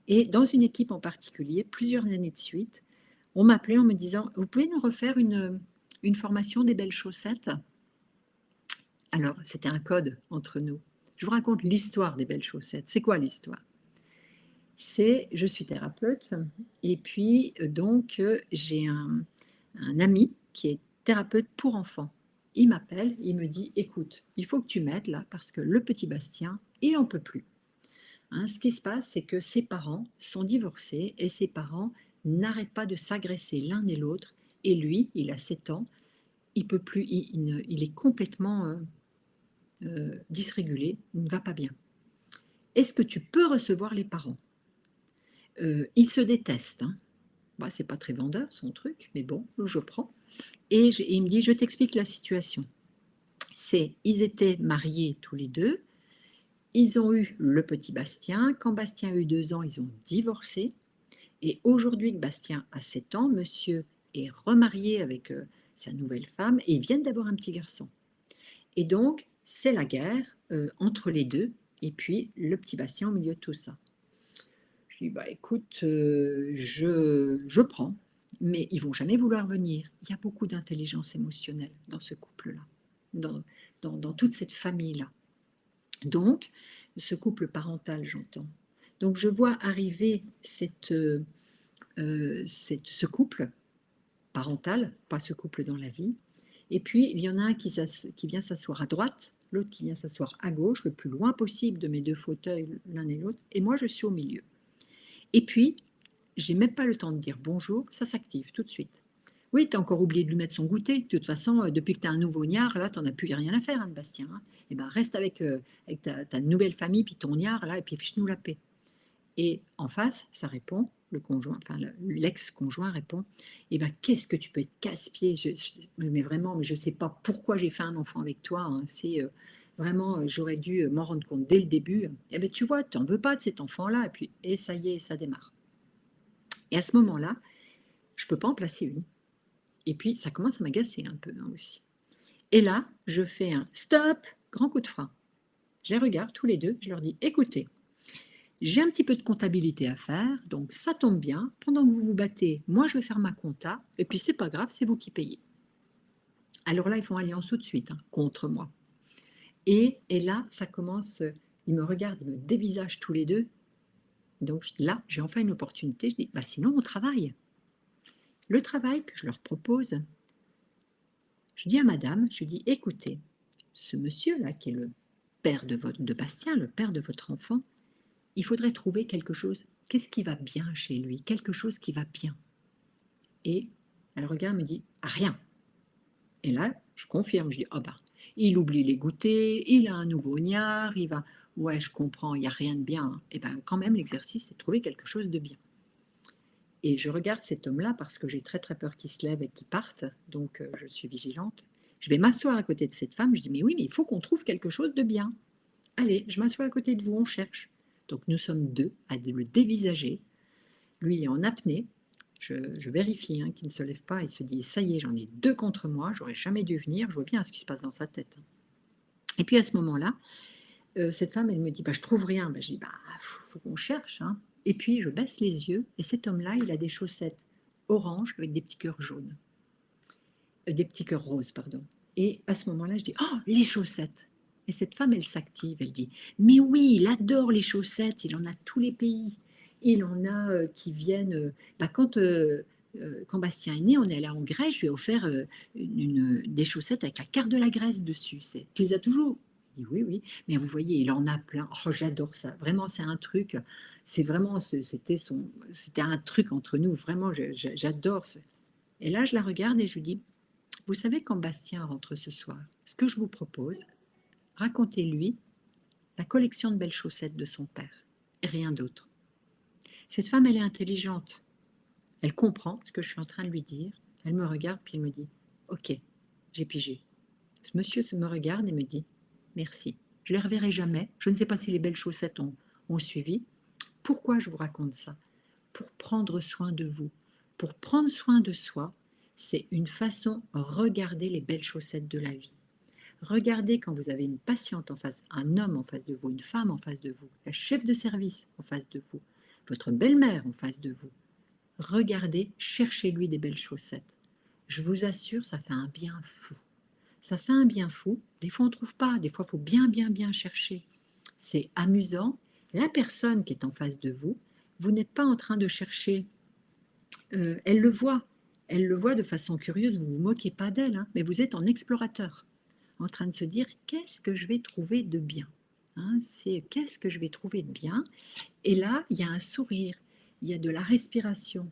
et dans une équipe en particulier, plusieurs années de suite, on m'appelait en me disant: «Vous pouvez nous refaire une formation des belles chaussettes?» Alors, c'était un code entre nous. Je vous raconte l'histoire des belles chaussettes. C'est quoi l'histoire? Je suis thérapeute et puis j'ai un ami qui est thérapeute pour enfants. Il m'appelle, il me dit: «Écoute, il faut que tu m'aides là parce que le petit Bastien, il en peut plus». Hein, ce qui se passe, c'est que ses parents sont divorcés et ses parents n'arrêtent pas de s'agresser l'un et l'autre et lui, il a 7 ans, il peut plus, il est complètement, dysrégulé, il ne va pas bien. Est-ce que tu peux recevoir les parents? Ils se détestent, hein. Bah, c'est pas très vendeur son truc, mais bon, je prends et il me dit: «Je t'explique la situation». Ils étaient mariés tous les 2, ils ont eu le petit Bastien. Quand Bastien a eu 2 ans, ils ont divorcé et aujourd'hui que Bastien a 7 ans, monsieur est remarié avec, sa nouvelle femme et ils viennent d'avoir un petit garçon et donc c'est la guerre, entre les 2 et puis le petit Bastien au milieu de tout ça. Je dis: «Bah, écoute, je prends, mais ils vont jamais vouloir venir». Il y a beaucoup d'intelligence émotionnelle dans ce couple-là, dans dans toute cette famille-là. Donc ce couple parental, j'entends. Donc je vois arriver ce couple parental, pas ce couple dans la vie et puis il y en a un qui vient s'asseoir à droite, l'autre qui vient s'asseoir à gauche, le plus loin possible de mes 2 fauteuils l'un et l'autre et moi je suis au milieu. Et puis, j'ai même pas le temps de dire bonjour, ça s'active tout de suite. Oui, tu as encore oublié de lui mettre son goûter. De toute façon, depuis que tu as un nouveau gnard, là, tu n'en as plus rien à faire, hein, de Bastien. Hein. Eh ben, reste avec ta nouvelle famille, puis ton gnard, là, et puis fiche-nous la paix. Et en face, ça répond, le conjoint, enfin l'ex-conjoint répond, eh ben, qu'est-ce que tu peux être casse-pied, mais vraiment, mais je ne sais pas pourquoi j'ai fait un enfant avec toi. Hein, vraiment, j'aurais dû m'en rendre compte dès le début. Eh ben, tu vois, tu n'en veux pas de cet enfant-là, et ça y est, ça démarre. Et à ce moment-là, je ne peux pas en placer une. Et puis, ça commence à m'agacer un peu hein, aussi. Et là, je fais un stop, grand coup de frein. Je les regarde tous les deux, je leur dis: écoutez, j'ai un petit peu de comptabilité à faire, donc ça tombe bien. Pendant que vous vous battez, moi je vais faire ma compta, et puis c'est pas grave, c'est vous qui payez. Alors là, ils font alliance tout de suite hein, contre moi. Et là, ça commence, ils me regardent, ils me dévisagent tous les deux. Donc là, j'ai enfin une opportunité. Je dis: bah, sinon, on travaille. Le travail que je leur propose, je dis à madame, je dis: écoutez, ce monsieur-là, qui est le père de Bastien, le père de votre enfant, il faudrait trouver quelque chose. Qu'est-ce qui va bien chez lui? Quelque chose qui va bien. Et elle regarde, me dit: ah, rien. Et là, je confirme, je dis: ah ben, il oublie les goûters, il a un nouveau gnard, il va. Ouais, je comprends, il n'y a rien de bien. Hein. Et bien, quand même, l'exercice, c'est de trouver quelque chose de bien. Et je regarde cet homme-là parce que j'ai très très peur qu'il se lève et qu'il parte, donc je suis vigilante. Je vais m'asseoir à côté de cette femme, je dis: mais oui, mais il faut qu'on trouve quelque chose de bien. Allez, je m'assois à côté de vous, on cherche. Donc nous sommes 2 à le dévisager. Lui, il est en apnée. Je vérifie hein, qu'il ne se lève pas. Il se dit: ça y est, j'en ai 2 contre moi, j'aurais jamais dû venir. Je vois bien ce qui se passe dans sa tête. Et puis à ce moment-là, cette femme, elle me dit: bah, je trouve rien. Bah, je dis: bah, faut qu'on cherche. Hein. Et puis je baisse les yeux et cet homme-là, il a des chaussettes oranges avec des petits cœurs jaunes. Des petits cœurs roses, pardon. Et à ce moment-là, je dis: oh, les chaussettes. Et cette femme, elle s'active, elle dit: mais oui, il adore les chaussettes, il en a tous les pays. Il en a qui viennent. Bah, quand Bastien est né, on est allé en Grèce, je lui ai offert des chaussettes avec la carte de la Grèce dessus. Tu les as toujours? Il dit: oui, oui. Mais vous voyez, il en a plein. Oh, j'adore ça. Vraiment, c'est un truc. C'est vraiment, c'était un truc entre nous. Vraiment, j'adore. Et là, je la regarde et je lui dis: vous savez, quand Bastien rentre ce soir, ce que je vous propose, racontez-lui la collection de belles chaussettes de son père, et rien d'autre. Cette femme, elle est intelligente. Elle comprend ce que je suis en train de lui dire. Elle me regarde, puis elle me dit: ok, j'ai pigé. Ce monsieur me regarde et me dit: merci. Je ne les reverrai jamais. Je ne sais pas si les belles chaussettes ont suivi. Pourquoi je vous raconte ça? pour prendre soin de vous. Pour prendre soin de soi, c'est une façon, regardez les belles chaussettes de la vie. Regardez quand vous avez une patiente en face, un homme en face de vous, une femme en face de vous, la chef de service en face de vous, votre belle-mère en face de vous. Regardez, cherchez-lui des belles chaussettes. Je vous assure, ça fait un bien fou. Ça fait un bien fou. Des fois, on ne trouve pas. Des fois, il faut bien, bien, bien chercher. C'est amusant. La personne qui est en face de vous, vous n'êtes pas en train de chercher. Elle le voit. Elle le voit de façon curieuse. Vous ne vous moquez pas d'elle, hein, mais vous êtes en explorateur, en train de se dire qu'est-ce que je vais trouver de bien. Hein, c'est qu'est-ce que je vais trouver de bien. Et là, il y a un sourire, il y a de la respiration.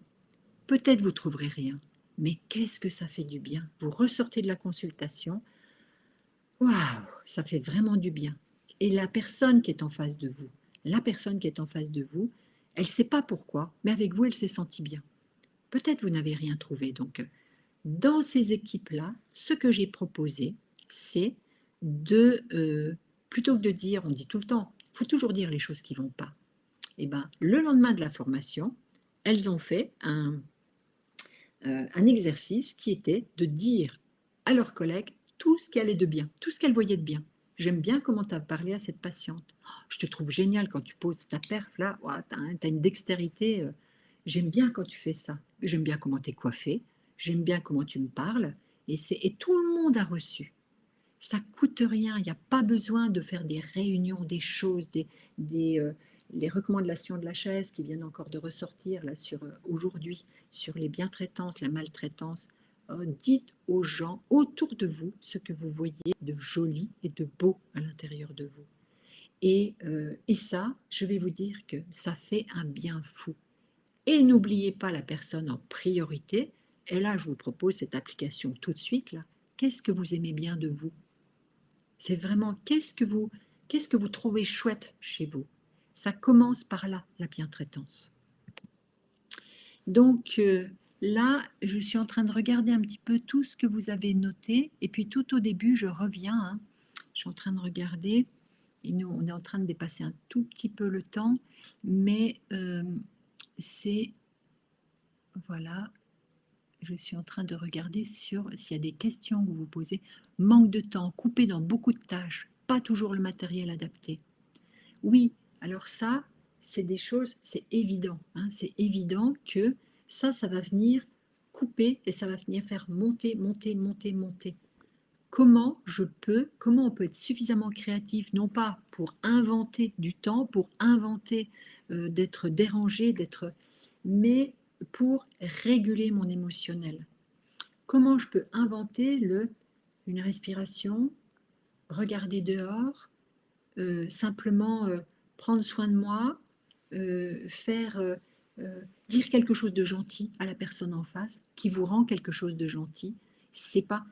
Peut-être vous trouverez rien, mais qu'est-ce que ça fait du bien. Vous ressortez de la consultation, waouh, ça fait vraiment du bien. Et la personne qui est en face de vous, la personne qui est en face de vous, elle ne sait pas pourquoi, mais avec vous, elle s'est sentie bien. Peut-être vous n'avez rien trouvé. Donc, dans ces équipes-là, ce que j'ai proposé, c'est de, plutôt que de dire, on dit tout le temps, il faut toujours dire les choses qui ne vont pas. Et ben, le lendemain de la formation, elles ont fait un exercice qui était de dire à leurs collègues tout ce qui allait de bien, tout ce qu'elles voyaient de bien. J'aime bien comment tu as parlé à cette patiente. Oh, je te trouve génial quand tu poses ta perf là. Oh, tu as une dextérité. J'aime bien quand tu fais ça. J'aime bien comment tu es coiffée. J'aime bien comment tu me parles. Et tout le monde a reçu. Ça coûte rien. Il n'y a pas besoin de faire des réunions, des choses, les recommandations de la chaise qui viennent encore de ressortir là sur aujourd'hui sur les bientraitances, la maltraitance. Dites aux gens autour de vous ce que vous voyez de joli et de beau à l'intérieur de vous. Et ça, je vais vous dire que ça fait un bien fou. Et n'oubliez pas la personne en priorité. Et là, je vous propose cette application tout de suite. Là. Qu'est-ce que vous aimez bien de vous? C'est vraiment qu'est-ce que vous trouvez chouette chez vous? Ça commence par là, la bientraitance. Donc là, je suis en train de regarder un petit peu tout ce que vous avez noté. Et puis tout au début, je reviens. Hein. Je suis en train de regarder. Et nous, on est en train de dépasser un tout petit peu le temps. Mais c'est... Voilà. Je suis en train de regarder sur s'il y a des questions que vous vous posez. Manque de temps, coupé dans beaucoup de tâches, pas toujours le matériel adapté. Oui, alors ça, c'est des choses, c'est évident. Hein, c'est évident que ça va venir couper et ça va venir faire monter, monter, monter, monter. Comment on peut être suffisamment créatif, non pas pour inventer du temps, pour inventer d'être dérangé, mais pour réguler mon émotionnel. Comment je peux inventer une respiration, regarder dehors, simplement prendre soin de moi, dire quelque chose de gentil à la personne en face, qui vous rend quelque chose de gentil. C'est pas,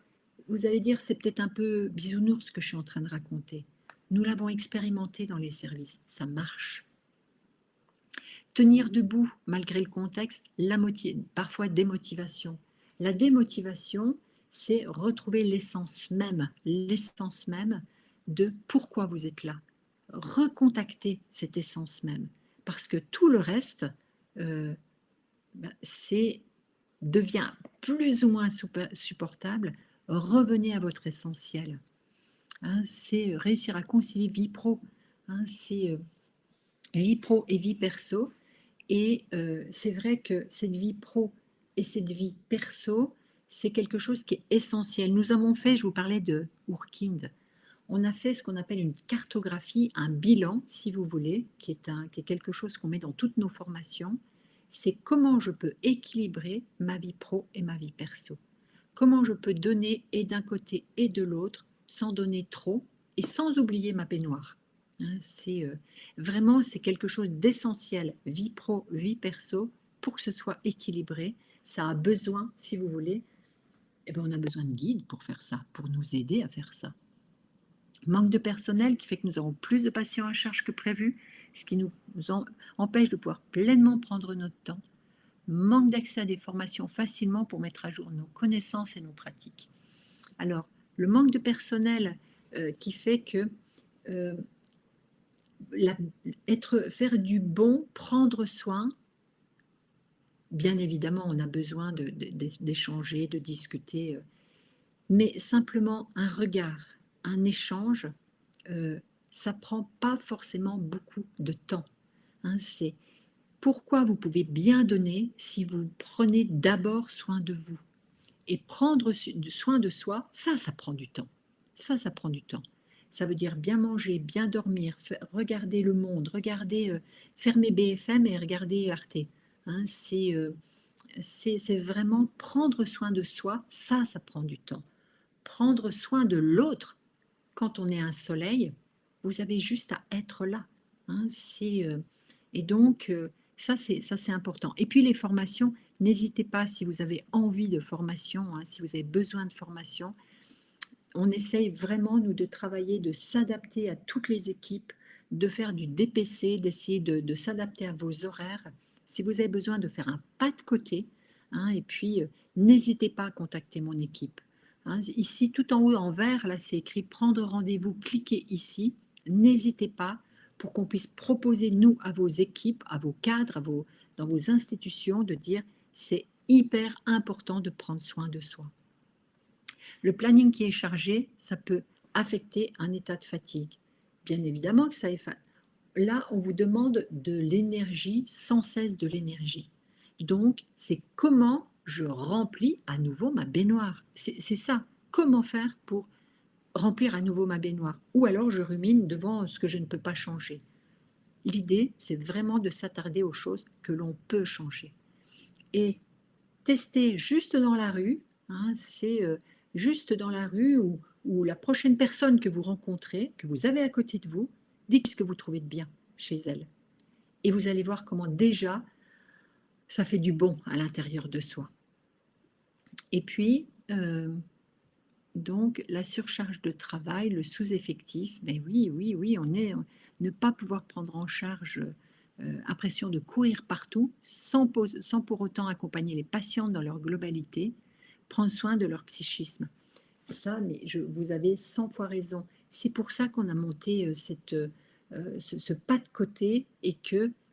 vous allez dire, c'est peut-être un peu bisounours ce que je suis en train de raconter. Nous l'avons expérimenté dans les services, ça marche. Tenir debout malgré le contexte, parfois démotivation. La démotivation, c'est retrouver l'essence même de pourquoi vous êtes là. Recontacter cette essence même. Parce que tout le reste, devient plus ou moins supportable. Revenez à votre essentiel. Hein, c'est réussir à concilier vie pro. Hein, c'est vie pro et vie perso. Et c'est vrai que cette vie pro et cette vie perso, c'est quelque chose qui est essentiel. Nous avons fait, je vous parlais de Urkind, on a fait ce qu'on appelle une cartographie, un bilan, si vous voulez, qui est quelque chose qu'on met dans toutes nos formations. C'est comment je peux équilibrer ma vie pro et ma vie perso. Comment je peux donner et d'un côté et de l'autre, sans donner trop et sans oublier ma baignoire. Hein, vraiment, c'est quelque chose d'essentiel, vie pro, vie perso, pour que ce soit équilibré. Ça a besoin, si vous voulez, on a besoin de guides pour faire ça, pour nous aider à faire ça. Manque de personnel qui fait que nous avons plus de patients à charge que prévu, ce qui nous empêche de pouvoir pleinement prendre notre temps. Manque d'accès à des formations facilement pour mettre à jour nos connaissances et nos pratiques. Alors, le manque de personnel qui fait que faire du bon, prendre soin, Bien évidemment, on a besoin d'échanger, de discuter, mais simplement un regard, un échange, heu, ça prend pas forcément beaucoup de temps, hein. C'est pourquoi vous pouvez bien donner si vous prenez d'abord soin de vous. Et prendre soin de soi, ça prend du temps. Ça prend du temps. Ça veut dire bien manger, bien dormir, regarder le monde, regarder, fermer BFM et regarder Arte. Hein, c'est vraiment prendre soin de soi, ça prend du temps. Prendre soin de l'autre, quand on est un soleil, vous avez juste à être là. Hein, et donc, ça c'est important. Et puis les formations, n'hésitez pas si vous avez envie de formation, hein, si vous avez besoin de formation. On essaye vraiment, nous, de travailler, de s'adapter à toutes les équipes, de faire du DPC, d'essayer de s'adapter à vos horaires. Si vous avez besoin de faire un pas de côté, hein, et puis n'hésitez pas à contacter mon équipe. Hein. Ici, tout en haut en vert, là c'est écrit prendre rendez-vous, cliquez ici. N'hésitez pas pour qu'on puisse proposer, nous, à vos équipes, à vos cadres, dans vos institutions, de dire c'est hyper important de prendre soin de soi. Le planning qui est chargé, ça peut affecter un état de fatigue. Bien évidemment que ça est là, on vous demande de l'énergie, sans cesse de l'énergie. Donc, c'est comment je remplis à nouveau ma baignoire. C'est ça. Comment faire pour remplir à nouveau ma baignoire? Ou alors je rumine devant ce que je ne peux pas changer. L'idée, c'est vraiment de s'attarder aux choses que l'on peut changer. Et tester juste dans la rue, hein, c'est juste dans la rue ou la prochaine personne que vous rencontrez, que vous avez à côté de vous, dites ce que vous trouvez de bien chez elle. Et vous allez voir comment déjà, ça fait du bon à l'intérieur de soi. Et puis, donc, la surcharge de travail, le sous-effectif, ben oui, ne pas pouvoir prendre en charge, impression de courir partout sans pour autant accompagner les patients dans leur globalité, prendre soin de leur psychisme. Ça, mais vous avez 100 fois raison. C'est pour ça qu'on a monté ce pas de côté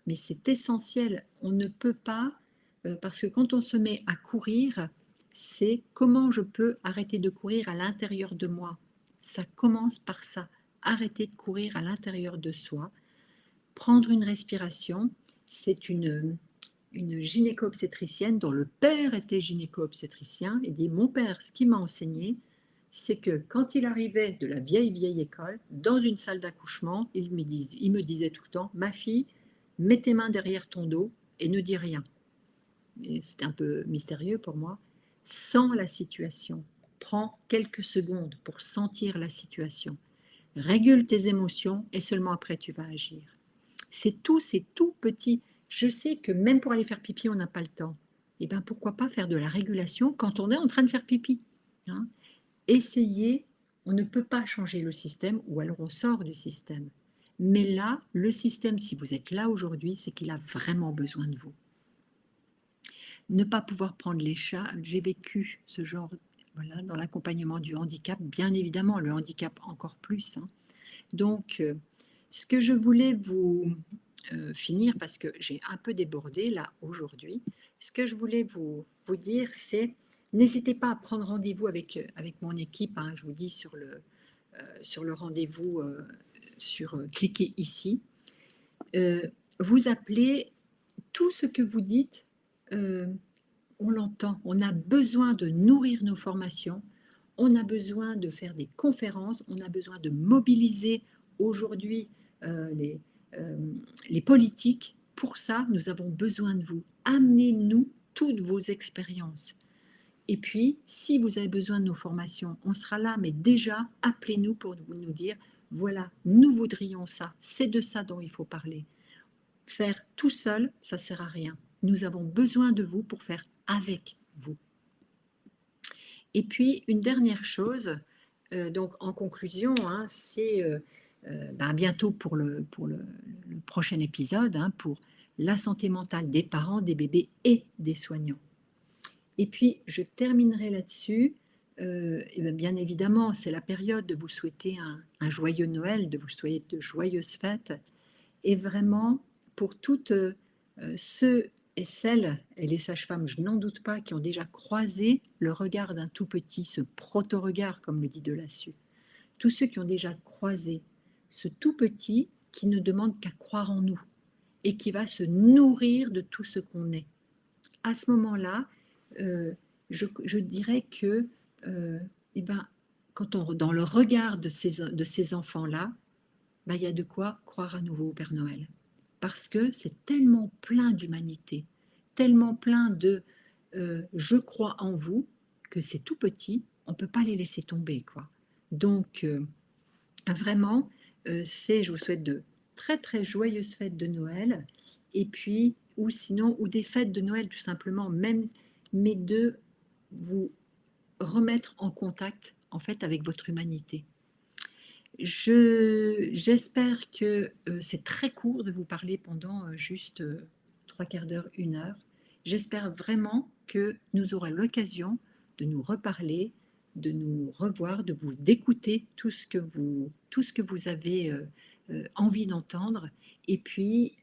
mais c'est essentiel. On ne peut pas, parce que quand on se met à courir, c'est comment je peux arrêter de courir à l'intérieur de moi. Ça commence par ça. Arrêter de courir à l'intérieur de soi, prendre une respiration. C'est une gynéco-obstétricienne dont le père était gynéco-obstétricien et dit mon père, ce qu'il m'a enseigné, c'est que quand il arrivait de la vieille école, dans une salle d'accouchement, il me disait tout le temps, ma fille, mets tes mains derrière ton dos et ne dis rien. C'était un peu mystérieux pour moi. Sens la situation. Prends quelques secondes pour sentir la situation. Régule tes émotions et seulement après tu vas agir. C'est tout petit. Je sais que même pour aller faire pipi, on n'a pas le temps. Eh bien, pourquoi pas faire de la régulation quand on est en train de faire pipi, hein? Essayez, on ne peut pas changer le système ou alors on sort du système. Mais là, le système, si vous êtes là aujourd'hui, c'est qu'il a vraiment besoin de vous. Ne pas pouvoir prendre les chats, j'ai vécu ce genre, voilà, dans l'accompagnement du handicap, bien évidemment, le handicap encore plus, hein. Donc, ce que je voulais vous finir, parce que j'ai un peu débordé là aujourd'hui, ce que je voulais vous dire, c'est n'hésitez pas à prendre rendez-vous avec mon équipe, hein, je vous dis sur le rendez-vous, cliquez ici. Vous appelez, tout ce que vous dites, euh, on l'entend, on a besoin de nourrir nos formations, on a besoin de faire des conférences, on a besoin de mobiliser aujourd'hui euh, les, euh, les politiques. Pour ça, nous avons besoin de vous. Amenez-nous toutes vos expériences. Et puis, si vous avez besoin de nos formations, on sera là, mais déjà, appelez-nous pour nous dire, voilà, nous voudrions ça, c'est de ça dont il faut parler. Faire tout seul, ça ne sert à rien. Nous avons besoin de vous pour faire avec vous. Et puis, une dernière chose, donc en conclusion, hein, c'est bientôt pour le prochain épisode, hein, pour la santé mentale des parents, des bébés et des soignants. Et puis, je terminerai là-dessus. Et bien évidemment, c'est la période de vous souhaiter un joyeux Noël, de vous souhaiter de joyeuses fêtes. Et vraiment, pour toutes ceux et celles, et les sages-femmes, je n'en doute pas, qui ont déjà croisé le regard d'un tout petit, ce proto-regard, comme le dit Delassue. Tous ceux qui ont déjà croisé ce tout petit qui ne demande qu'à croire en nous et qui va se nourrir de tout ce qu'on est. À ce moment-là, je dirais que, eh ben, quand on, dans le regard de ces enfants-là, ben, il y a de quoi croire à nouveau au Père Noël. Parce que c'est tellement plein d'humanité, tellement plein de je crois en vous, que c'est tout petit, on ne peut pas les laisser tomber, quoi. Donc, vraiment, je vous souhaite de très très joyeuses fêtes de Noël, et puis, ou sinon, ou des fêtes de Noël tout simplement, même, mais de vous remettre en contact en fait avec votre humanité. J'espère que c'est très court de vous parler pendant juste 3/4 d'heure, 1 heure. J'espère vraiment que nous aurons l'occasion de nous reparler, de nous revoir, de vous d'écouter tout ce que vous avez envie d'entendre, et puis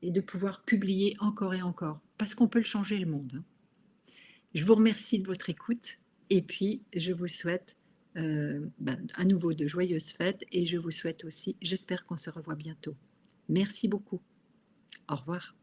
et de pouvoir publier encore et encore, parce qu'on peut le changer le monde, hein. Je vous remercie de votre écoute, et puis je vous souhaite à nouveau de joyeuses fêtes, et je vous souhaite aussi, j'espère qu'on se revoit bientôt. Merci beaucoup. Au revoir.